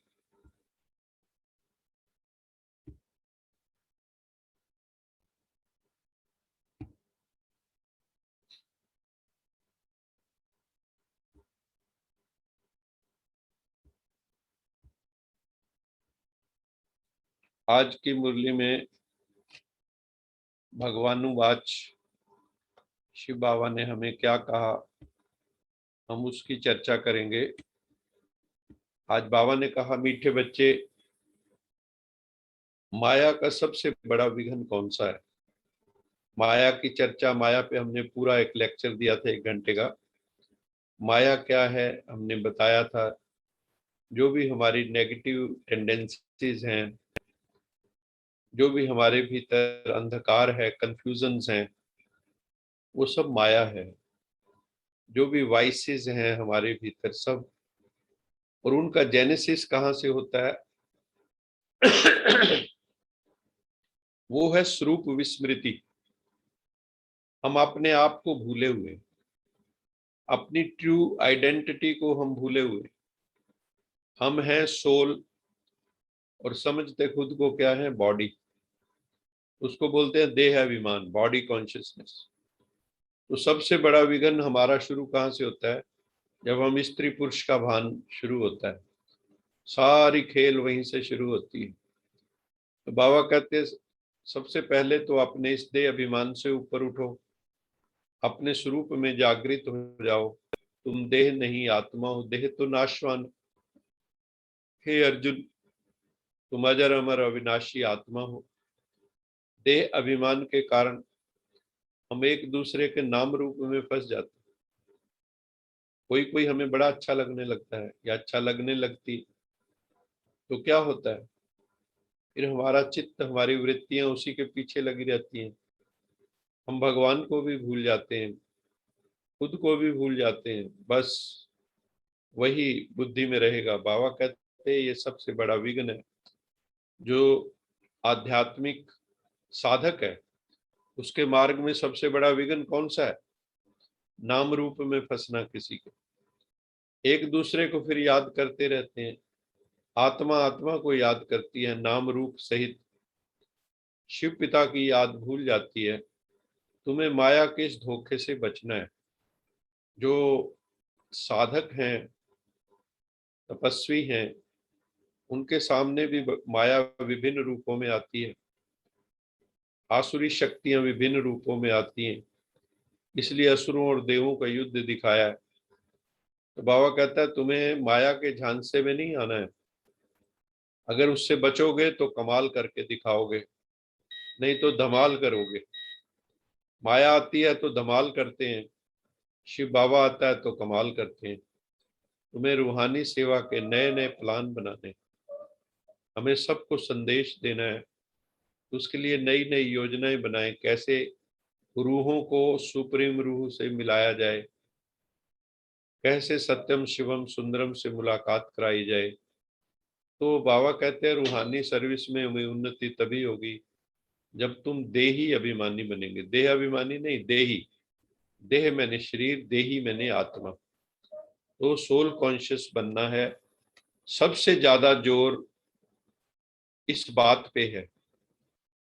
आज की मुरली में भगवानुवाच, शिव बाबा ने हमें क्या कहा, हम उसकी चर्चा करेंगे। आज बाबा ने कहा, मीठे बच्चे, माया का सबसे बड़ा विघन कौन सा है? माया की चर्चा, माया पे हमने पूरा एक लेक्चर दिया था 1 घंटे का। माया क्या है हमने बताया था। जो भी हमारी नेगेटिव टेंडेंसीज हैं, जो भी हमारे भीतर अंधकार है, कंफ्यूजन्स हैं, वो सब माया है। जो भी वाइसेस हैं हमारे भीतर सब, और उनका जेनेसिस कहाँ से होता है? वो है स्वरूप विस्मृति। हम अपने आप को भूले हुए, अपनी ट्रू आइडेंटिटी को हम भूले हुए। हम हैं सोल और समझते खुद को क्या है? बॉडी। उसको बोलते हैं देह अभिमान, बॉडी कॉन्शियसनेस। तो सबसे बड़ा विघन हमारा शुरू कहाँ से होता है? जब हम स्त्री पुरुष का भान शुरू होता है, सारी खेल वहीं से शुरू होती है। तो बाबा कहते हैं सबसे पहले तो अपने इस देह अभिमान से ऊपर उठो, अपने स्वरूप में जागृत हो जाओ। तुम देह नहीं आत्मा हो, देह तो नाशवान। हे अर्जुन, तुम अजर अमर अविनाशी आत्मा हो। देह अभिमान के कारण हम एक दूसरे के नाम रूप में फंस जाते हैं। कोई कोई हमें बड़ा अच्छा लगने लगता है या अच्छा लगने लगती, तो क्या होता है? फिर हमारा चित्त, हमारी वृत्तियां उसी के पीछे लगी रहती हैं। हम भगवान को भी भूल जाते हैं, खुद को भी भूल जाते हैं। बस वही बुद्धि में रहेगा। बाबा कहते हैं ये सबसे बड़ा विघ्न है। जो आध्यात्मिक साधक है उसके मार्ग में सबसे बड़ा विघ्न कौन सा है? नाम रूप में फंसना किसी के। एक दूसरे को फिर याद करते रहते हैं। आत्मा आत्मा को याद करती है, नाम रूप सहित शिव पिता की याद भूल जाती है। तुम्हें माया के इस धोखे से बचना है। जो साधक हैं, तपस्वी हैं, उनके सामने भी माया विभिन्न रूपों में आती है। आसुरी शक्तियां विभिन्न रूपों में आती हैं। इसलिए असुरों और देवों का युद्ध दिखाया है। तो बाबा कहता है तुम्हें माया के झांसे में नहीं आना है। अगर उससे बचोगे तो कमाल करके दिखाओगे, नहीं तो धमाल करोगे। माया आती है तो धमाल करते हैं, शिव बाबा आता है तो कमाल करते हैं। तुम्हें रूहानी सेवा के नए नए प्लान बनाने, हमें सबको संदेश देना है। उसके लिए नई नई योजनाएं बनाएं। कैसे रूहों को सुप्रीम रूह से मिलाया जाए, कैसे सत्यम शिवम सुंदरम से मुलाकात कराई जाए। तो बाबा कहते हैं रूहानी सर्विस में हमें उन्नति तभी होगी जब तुम देही अभिमानी बनेंगे। देह अभिमानी नहीं, देही। देह मैंने शरीर, देही मैंने आत्मा। तो सोल कॉन्शियस बनना है। सबसे ज्यादा जोर इस बात पे है,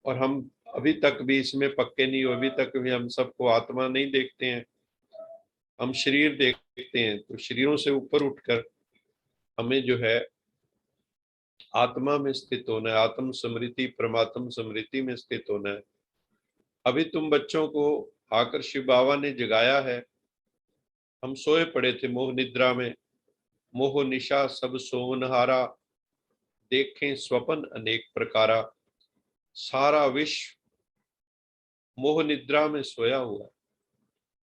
और हम अभी तक भी इसमें पक्के नहीं हो। अभी तक भी हम सबको आत्मा नहीं देखते हैं, हम शरीर देखते हैं। तो शरीरों से ऊपर उठकर हमें जो है आत्मा में स्थित होना है, आत्म स्मृति, परमात्म स्मृति में स्थित होना है। अभी तुम बच्चों को आकर शिव बाबा ने जगाया है। हम सोए पड़े थे मोह निद्रा में, मोह निशा सब सोवनहारा, देखें स्वपन अनेक प्रकारा। सारा विश्व मोह निद्रा में सोया हुआ,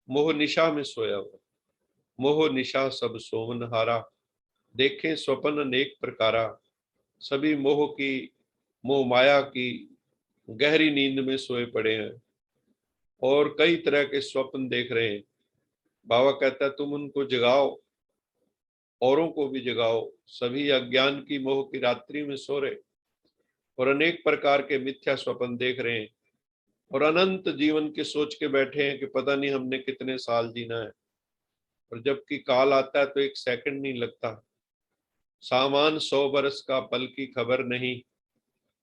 मोह निशा में सोया हुआ। मोह निशा सब सोवनहारा, देखें स्वपन अनेक प्रकारा। सभी मोह की, मोह माया की गहरी नींद में सोए पड़े हैं और कई तरह के स्वप्न देख रहे हैं। बाबा कहता है तुम उनको जगाओ, औरों को भी जगाओ। सभी अज्ञान की मोह की रात्रि में सो रहे और अनेक प्रकार के मिथ्या स्वप्न देख रहे हैं और अनंत जीवन के सोच के बैठे हैं कि पता नहीं हमने कितने साल जीना है। और जबकि काल आता है तो एक सेकंड नहीं लगता। सामान 100 बरस का, पल की खबर नहीं।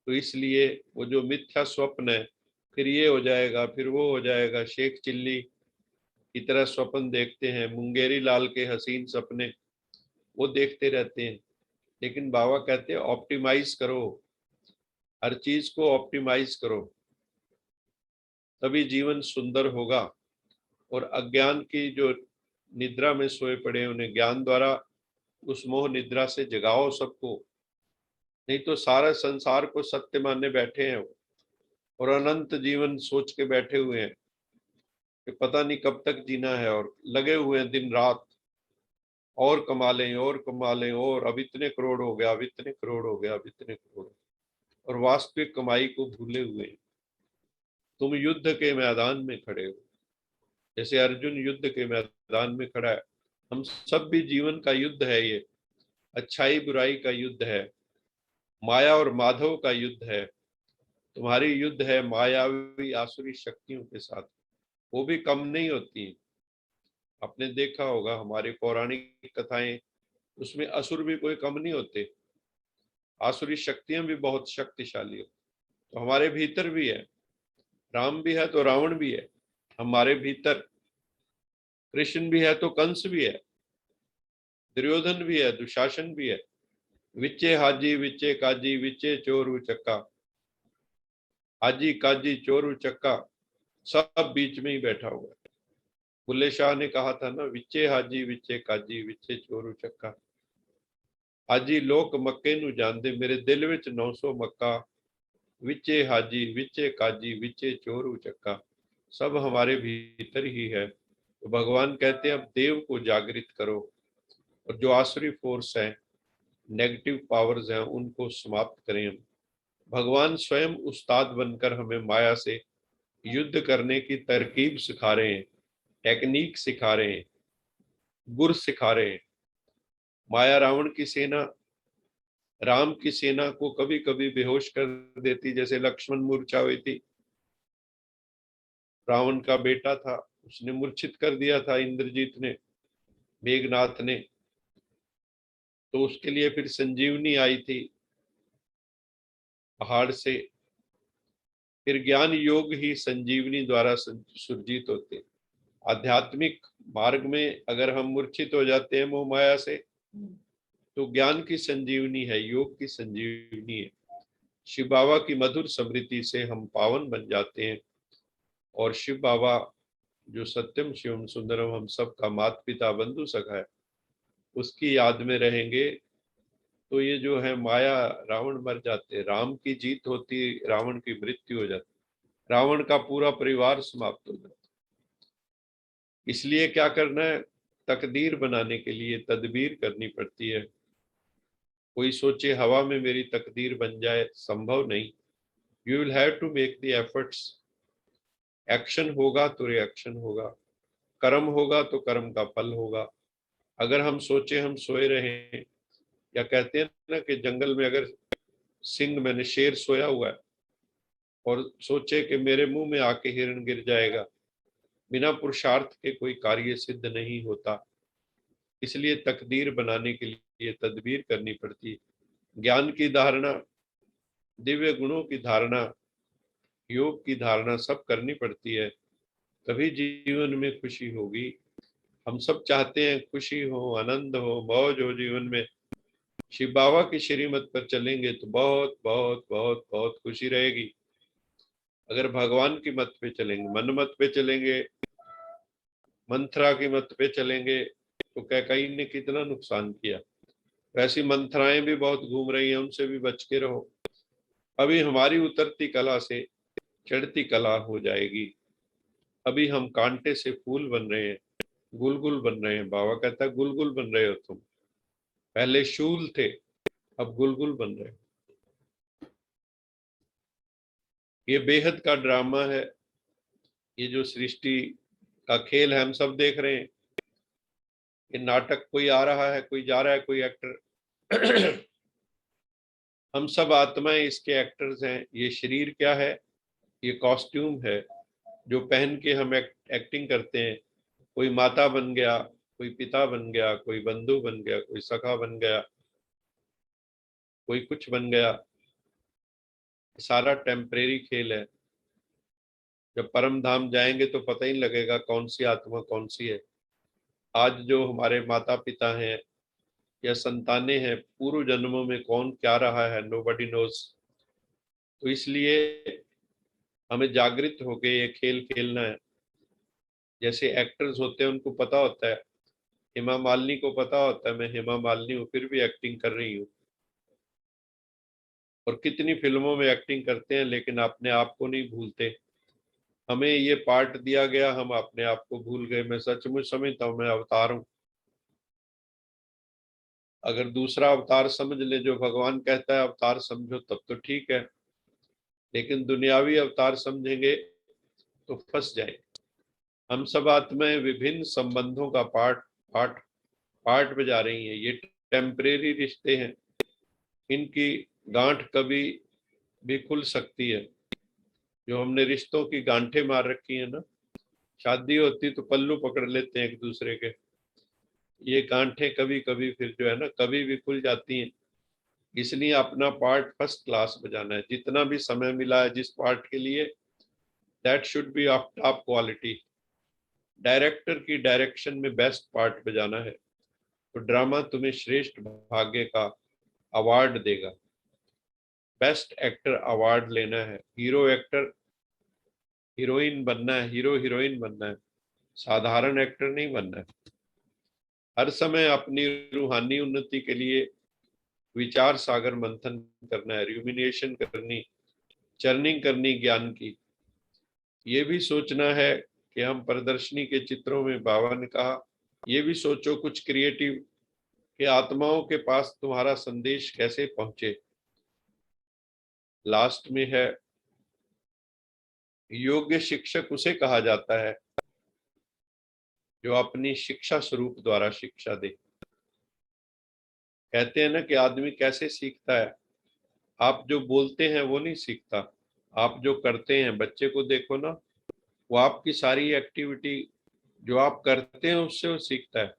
तो इसलिए वो जो मिथ्या स्वप्न है, फिर ये हो जाएगा, फिर वो हो जाएगा, शेख चिल्ली की तरह स्वप्न देखते हैं, मुंगेरी लाल के हसीन सपने वो देखते रहते हैं। लेकिन बाबा कहते हैं ऑप्टिमाइज करो, हर चीज को ऑप्टिमाइज करो, तभी जीवन सुंदर होगा। और अज्ञान की जो निद्रा में सोए पड़े उन्हें ज्ञान द्वारा उस मोह निद्रा से जगाओ सबको। नहीं तो सारा संसार को सत्य मानने बैठे हैं और अनंत जीवन सोच के बैठे हुए हैं कि पता नहीं कब तक जीना है, और लगे हुए हैं दिन रात, और कमा लें और कमा लें, और अब इतने करोड़ हो गया, अब इतने करोड़ हो गया, अब इतने करोड़, और वास्तविक कमाई को भूले हुए हैं। तुम युद्ध के मैदान में खड़े हो, जैसे अर्जुन युद्ध के मैदान में खड़ा है। हम सब भी जीवन का युद्ध है ये, अच्छाई बुराई का युद्ध है, माया और माधव का युद्ध है। तुम्हारी युद्ध है मायावी आसुरी शक्तियों के साथ, वो भी कम नहीं होती। आपने देखा होगा हमारी पौराणिक कथाएं, उसमें असुर भी कोई कम नहीं होते, आसुरी शक्तियां भी बहुत शक्तिशाली होती। तो हमारे भीतर भी है, राम भी है तो रावण भी है हमारे भीतर, कृष्ण भी है तो कंस भी है, दुर्योधन भी है, दुशासन भी है। विचे हाजी विचे काजी, विचे चोर उचक्का। हाजी काजी चोर उचक्का सब बीच में ही बैठा हुआ है। बुल्ले शाह ने कहा था ना, विचे हाजी विचे काजी, विचे चोर उचक्का। हाजी लोक मक्के नु जानदे, मेरे दिल विच 900 मक्का। विचे हाजी विचे काजी, विचे चोर उचक्का। सब हमारे भीतर ही है। तो भगवान कहते हैं अब देव को जागृत करो, और जो आसुरी फोर्स है, नेगेटिव पावर्स हैं, उनको समाप्त करें हम। भगवान स्वयं उस्ताद बनकर हमें माया से युद्ध करने की तरकीब सिखा रहे हैं, टेक्निक सिखा रहे हैं, गुर सिखा रहे हैं। माया रावण की सेना राम की सेना को कभी कभी बेहोश कर देती, जैसे लक्ष्मण मूर्छा हुई थी। रावण का बेटा था, उसने मूर्छित कर दिया था इंद्रजीत ने, मेघनाथ ने। तो उसके लिए फिर संजीवनी आई थी पहाड़ से। फिर ज्ञान योग ही संजीवनी द्वारा सुरजीत होते। आध्यात्मिक मार्ग में अगर हम मूर्छित हो जाते हैं मोह माया से, तो ज्ञान की संजीवनी है, योग की संजीवनी है। शिव बाबा की मधुर स्मृति से हम पावन बन जाते हैं। और शिव बाबा जो सत्यम शिवम सुंदरम, हम सब का माता पिता बंधु सखा है, उसकी याद में रहेंगे। तो ये जो है माया, रावण मर जाते, राम की जीत होती, रावण की मृत्यु हो जाती, रावण का पूरा परिवार समाप्त हो जाता। इसलिए क्या करना है, तकदीर बनाने के लिए तदबीर करनी पड़ती है। कोई सोचे हवा में मेरी तकदीर बन जाए, संभव नहीं। You will have to make the efforts. Action होगा तो रिएक्शन होगा, कर्म होगा तो कर्म का फल होगा। अगर हम सोचे हम सोए रहे, या कहते हैं ना कि जंगल में अगर सिंह मैंने शेर सोया हुआ है और सोचे कि मेरे मुंह में आके हिरण गिर जाएगा, बिना पुरुषार्थ के कोई कार्य सिद्ध नहीं होता। इसलिए तकदीर बनाने के लिए तदबीर करनी पड़ती। ज्ञान की धारणा, दिव्य गुणों की धारणा, योग की धारणा सब करनी पड़ती है, तभी जीवन में खुशी होगी। हम सब चाहते हैं खुशी हो, आनंद हो, मौज हो जीवन में। शिव बाबा की श्रीमत पर चलेंगे तो बहुत बहुत बहुत बहुत खुशी रहेगी। अगर भगवान की मत पे चलेंगे, मन मत पे चलेंगे, मंत्रा की मत पे चलेंगे, तो कैकई ने कितना नुकसान किया। वैसी मंत्राएं भी बहुत घूम रही हैं, उनसे भी बच के रहो। अभी हमारी उतरती कला से चढ़ती कला हो जाएगी। अभी हम कांटे से फूल बन रहे हैं, गुलगुल बन रहे हैं। बाबा कहता है गुलगुल बन रहे हो तुम, पहले शूल थे, अब गुलगुल बन रहे हो। ये बेहद का ड्रामा है, ये जो सृष्टि का खेल है, हम सब देख रहे हैं। ये नाटक, कोई आ रहा है, कोई जा रहा है, कोई एक्टर हम सब आत्माएं इसके एक्टर्स हैं। ये शरीर क्या है? ये कॉस्ट्यूम है जो पहन के हम एक्टिंग करते हैं। कोई माता बन गया, कोई पिता बन गया, कोई बंधु बन गया, कोई सखा बन गया, कोई कुछ बन गया। सारा टेम्परेरी खेल है। जब परम धाम जाएंगे तो पता ही लगेगा कौन सी आत्मा कौन सी है। आज जो हमारे माता पिता हैं या संतानें हैं, पूर्व जन्मों में कौन क्या रहा है, नोबडी नोज। तो इसलिए हमें जागृत होके ये खेल खेलना है। जैसे एक्टर्स होते हैं, उनको पता होता है, हेमा मालिनी को पता होता है मैं हेमा मालिनी हूँ, फिर भी एक्टिंग कर रही हूँ। और कितनी फिल्मों में एक्टिंग करते हैं, लेकिन अपने आप को नहीं भूलते। हमें ये पार्ट दिया गया, हम अपने आप को भूल गए। मैं सचमुच समझता हूँ मैं अवतार हूँ। अगर दूसरा अवतार समझ ले, जो भगवान कहता है अवतार समझो, तब तो ठीक है। लेकिन दुनियावी अवतार समझेंगे तो फंस जाएंगे। हम सब आत्माएं विभिन्न संबंधों का पार्ट पार्ट पार्ट बजा रही हैं। ये टेम्परेरी रिश्ते हैं, इनकी गांठ कभी भी खुल सकती है। जो हमने रिश्तों की गांठें मार रखी है ना, शादी होती तो पल्लू पकड़ लेते हैं एक दूसरे के। ये गांठें कभी कभी फिर जो है ना, कभी भी खुल जाती हैं। इसलिए अपना पार्ट फर्स्ट क्लास बजाना है। जितना भी समय मिला है जिस पार्ट के लिए, that should be of top quality. Director की डायरेक्शन में बेस्ट पार्ट बजाना है, तो ड्रामा तुम्हें श्रेष्ठ भाग्य का अवार्ड देगा। बेस्ट एक्टर अवार्ड लेना है। हीरो एक्टर हीरोइन बनना है, हीरो हीरोइन बनना है, साधारण एक्टर नहीं बनना है। हर समय अपनी रूहानी उन्नति के लिए विचार सागर मंथन करना है, रूमिनेशन करनी, चर्निंग करनी ज्ञान की। ये भी सोचना है कि हम प्रदर्शनी के चित्रों में, बाबा ने कहा, ये भी सोचो कुछ क्रिएटिव, कि आत्माओं के पास तुम्हारा संदेश कैसे पहुंचे। लास्ट में है, योग्य शिक्षक उसे कहा जाता है जो अपनी शिक्षा स्वरूप द्वारा शिक्षा दे। कहते हैं ना कि आदमी कैसे सीखता है? आप जो बोलते हैं वो नहीं सीखता, आप जो करते हैं। बच्चे को देखो ना, वो आपकी सारी एक्टिविटी जो आप करते हैं उससे वो सीखता है।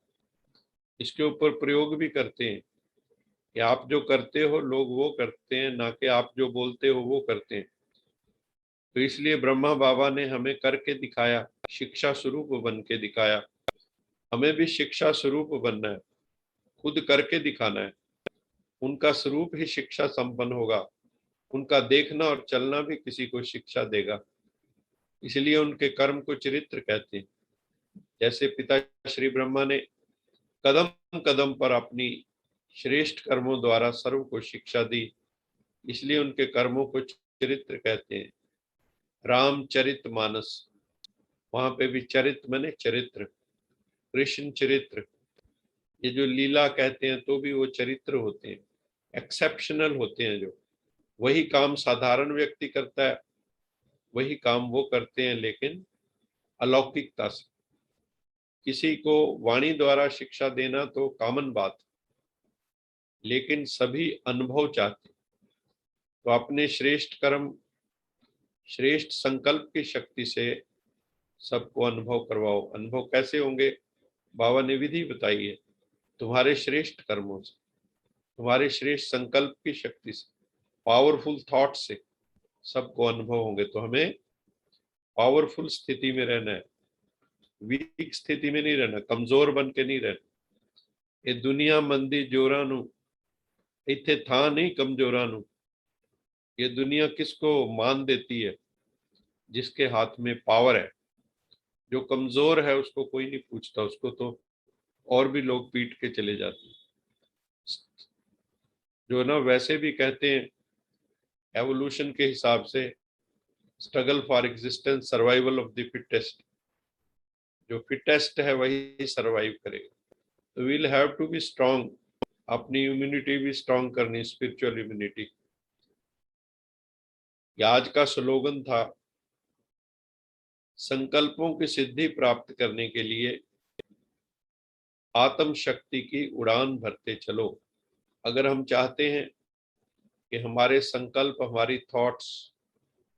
इसके ऊपर प्रयोग भी करते हैं कि आप जो करते हो लोग वो करते हैं, ना कि आप जो बोलते हो वो करते हैं। तो इसलिए ब्रह्मा बाबा ने हमें करके दिखाया, शिक्षा स्वरूप बन के दिखाया। हमें भी शिक्षा स्वरूप बनना है, खुद करके दिखाना है। उनका स्वरूप ही शिक्षा संपन्न होगा, उनका देखना और चलना भी किसी को शिक्षा देगा। इसलिए उनके कर्म को चरित्र कहते हैं। जैसे पिता श्री ब्रह्मा ने कदम कदम पर अपनी श्रेष्ठ कर्मों द्वारा सर्व को शिक्षा दी, इसलिए उनके कर्मों को चरित्र कहते हैं। रामचरित मानस, वहां पे भी चरित माने चरित्र, कृष्ण चरित्र। ये जो लीला कहते हैं तो भी वो चरित्र होते हैं, एक्सेप्शनल होते हैं। जो वही काम साधारण व्यक्ति करता है, वही काम वो करते हैं, लेकिन अलौकिकता से। किसी को वाणी द्वारा शिक्षा देना तो कॉमन बात, लेकिन सभी अनुभव चाहते। तो अपने श्रेष्ठ कर्म, श्रेष्ठ संकल्प की शक्ति से सबको अनुभव करवाओ। अनुभव कैसे होंगे? बाबा ने विधि बताई है, तुम्हारे श्रेष्ठ कर्मों से, तुम्हारे श्रेष्ठ संकल्प की शक्ति से, पावरफुल थॉट से सबको अनुभव होंगे। तो हमें पावरफुल स्थिति में रहना है, वीक स्थिति में नहीं रहना, कमजोर बन के नहीं रहना। ये दुनिया मंदी जोरा नू, इत्थे था नहीं कमजोरा नू। ये दुनिया किसको मान देती है? जिसके हाथ में पावर है। जो कमजोर है उसको कोई नहीं पूछता, उसको तो और भी लोग पीट के चले जाते हैं। जो ना वैसे भी कहते हैं एवोल्यूशन के हिसाब से struggle for existence, survival of the fittest. जो फिटेस्ट है वही सरवाइव करेगा। तो we'll have to be strong, अपनी इम्यूनिटी भी स्ट्रांग करनी, स्पिरिचुअल इम्यूनिटी। आज का स्लोगन था, संकल्पों की सिद्धि प्राप्त करने के लिए आत्म शक्ति की उड़ान भरते चलो। अगर हम चाहते हैं कि हमारे संकल्प, हमारी थॉट्स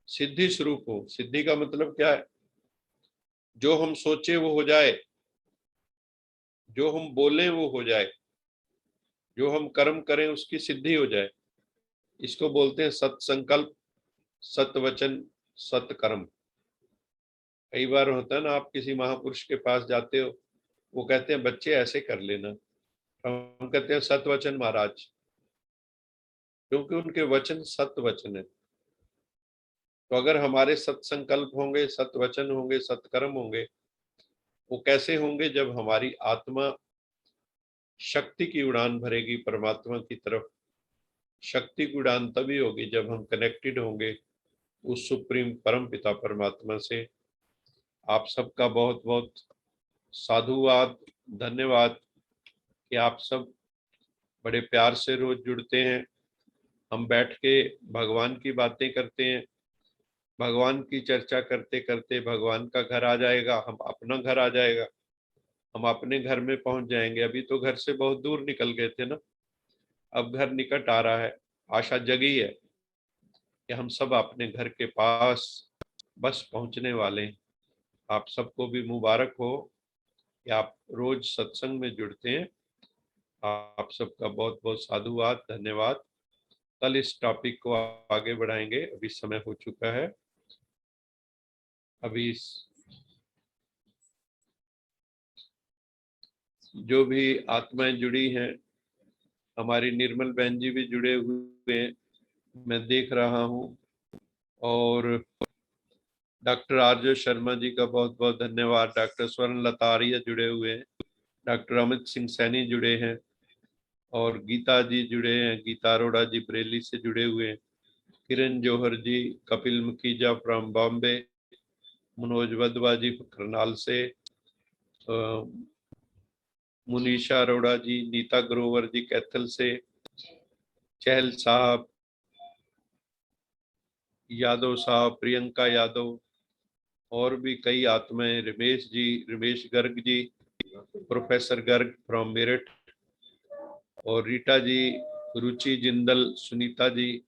सिद्धि स्वरूप हो, सिद्धि का मतलब क्या है? जो हम सोचे वो हो जाए, जो हम बोलें वो हो जाए, जो हम कर्म करें उसकी सिद्धि हो जाए। इसको बोलते हैं सत्संकल्प, सत्वचन, सत्कर्म। कई बार होता है ना, आप किसी महापुरुष के पास जाते हो, वो कहते हैं बच्चे ऐसे कर लेना, हम कहते हैं सत्वचन महाराज, क्योंकि उनके वचन सत्य वचन है। तो अगर हमारे सत्संकल्प होंगे, सत्वचन होंगे, सत्कर्म होंगे, वो कैसे होंगे? जब हमारी आत्मा शक्ति की उड़ान भरेगी परमात्मा की तरफ। शक्ति की उड़ान तभी होगी जब हम कनेक्टेड होंगे उस सुप्रीम परम पिता परमात्मा से। आप सबका बहुत बहुत साधुवाद, धन्यवाद कि आप सब बड़े प्यार से रोज जुड़ते हैं। हम बैठ के भगवान की बातें करते हैं, भगवान की चर्चा करते करते भगवान का घर आ जाएगा, हम अपना घर आ जाएगा, हम अपने घर में पहुंच जाएंगे। अभी तो घर से बहुत दूर निकल गए थे ना, अब घर निकट आ रहा है। आशा जगी है कि हम सब अपने घर के पास बस पहुंचने वाले हैं। आप सबको भी मुबारक हो कि आप रोज सत्संग में जुड़ते हैं। आप सबका बहुत बहुत साधुवाद, धन्यवाद। कल इस टॉपिक को आगे बढ़ाएंगे, अभी समय हो चुका है। अभी जो भी आत्माएं जुड़ी हैं, हमारी निर्मल बहन जी भी जुड़े हुए हैं, मैं देख रहा हूँ। और डॉक्टर आर्य शर्मा जी का बहुत बहुत धन्यवाद। डॉक्टर स्वर्ण लता आर्य जुड़े हुए हैं, डॉक्टर अमित सिंह सैनी जुड़े हैं, और गीता जी जुड़े हैं, गीता अरोड़ा जी बरेली से जुड़े हुए हैं, किरण जौहर जी, कपिल मुखीजा फ्रॉम बॉम्बे, मनोज वधवा जी करनाल से, मुनीषा अरोड़ा जी, नीता ग्रोवर जी कैथल से, चहल साहब, यादव साहब, प्रियंका यादव, और भी कई आत्माएं, रमेश जी, रमेश गर्ग जी, प्रोफेसर गर्ग फ्रॉम मेरठ, और रीटा जी, रुचि जिंदल, सुनीता जी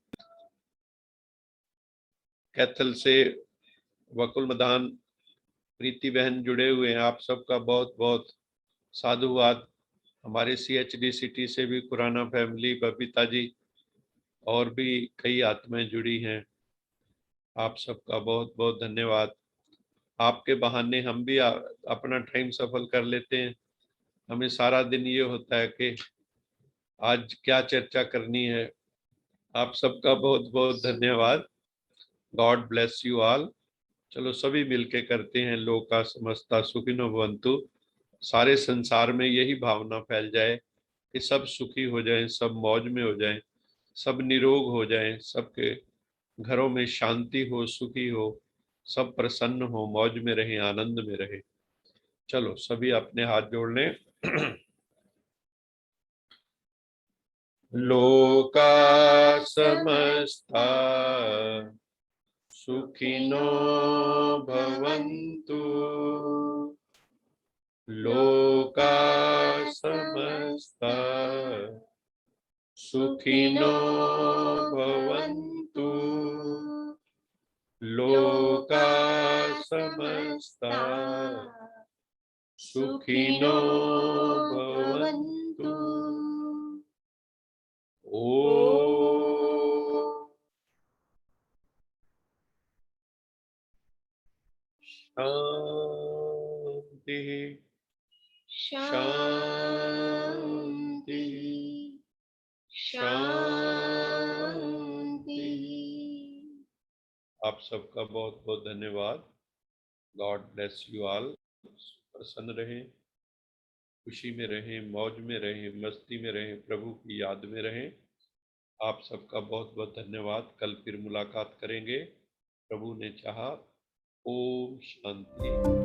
कैथल से, वकुल मदान, प्रीति बहन जुड़े हुए हैं। आप सबका बहुत बहुत साधुवाद। हमारे CHD सिटी से भी खुराना फैमिली, बबीता जी, और भी कई आत्माएं जुड़ी हैं। आप सबका बहुत बहुत धन्यवाद। आपके बहाने हम भी अपना टाइम सफल कर लेते हैं। हमें सारा दिन ये होता है कि आज क्या चर्चा करनी है। आप सबका बहुत बहुत धन्यवाद। God bless you all. चलो सभी मिलके करते हैं, लोका समस्ता सुखिनो भवन्तु। सारे संसार में यही भावना फैल जाए कि सब सुखी हो जाएं, सब मौज में हो जाएं, सब निरोग हो जाएं, सबके घरों में शांति हो, सुखी हो, सब प्रसन्न हो, मौज में रहे, आनंद में रहे। चलो सभी अपने हाथ जोड़ लें। लोका समस्ता सुखिनो भवन्तु, लोका समस्ता सुखिनो भवन्तु, लोका समस्ता सुखिनो भवन्तु। ओम शांति शांति शांति। आप सबका बहुत बहुत धन्यवाद। God bless you all. प्रसन्न रहें, खुशी में रहें, मौज में रहें, मस्ती में रहें, प्रभु की याद में रहें। आप सबका बहुत बहुत धन्यवाद। कल फिर मुलाकात करेंगे, प्रभु ने चाहा। ओम शांति।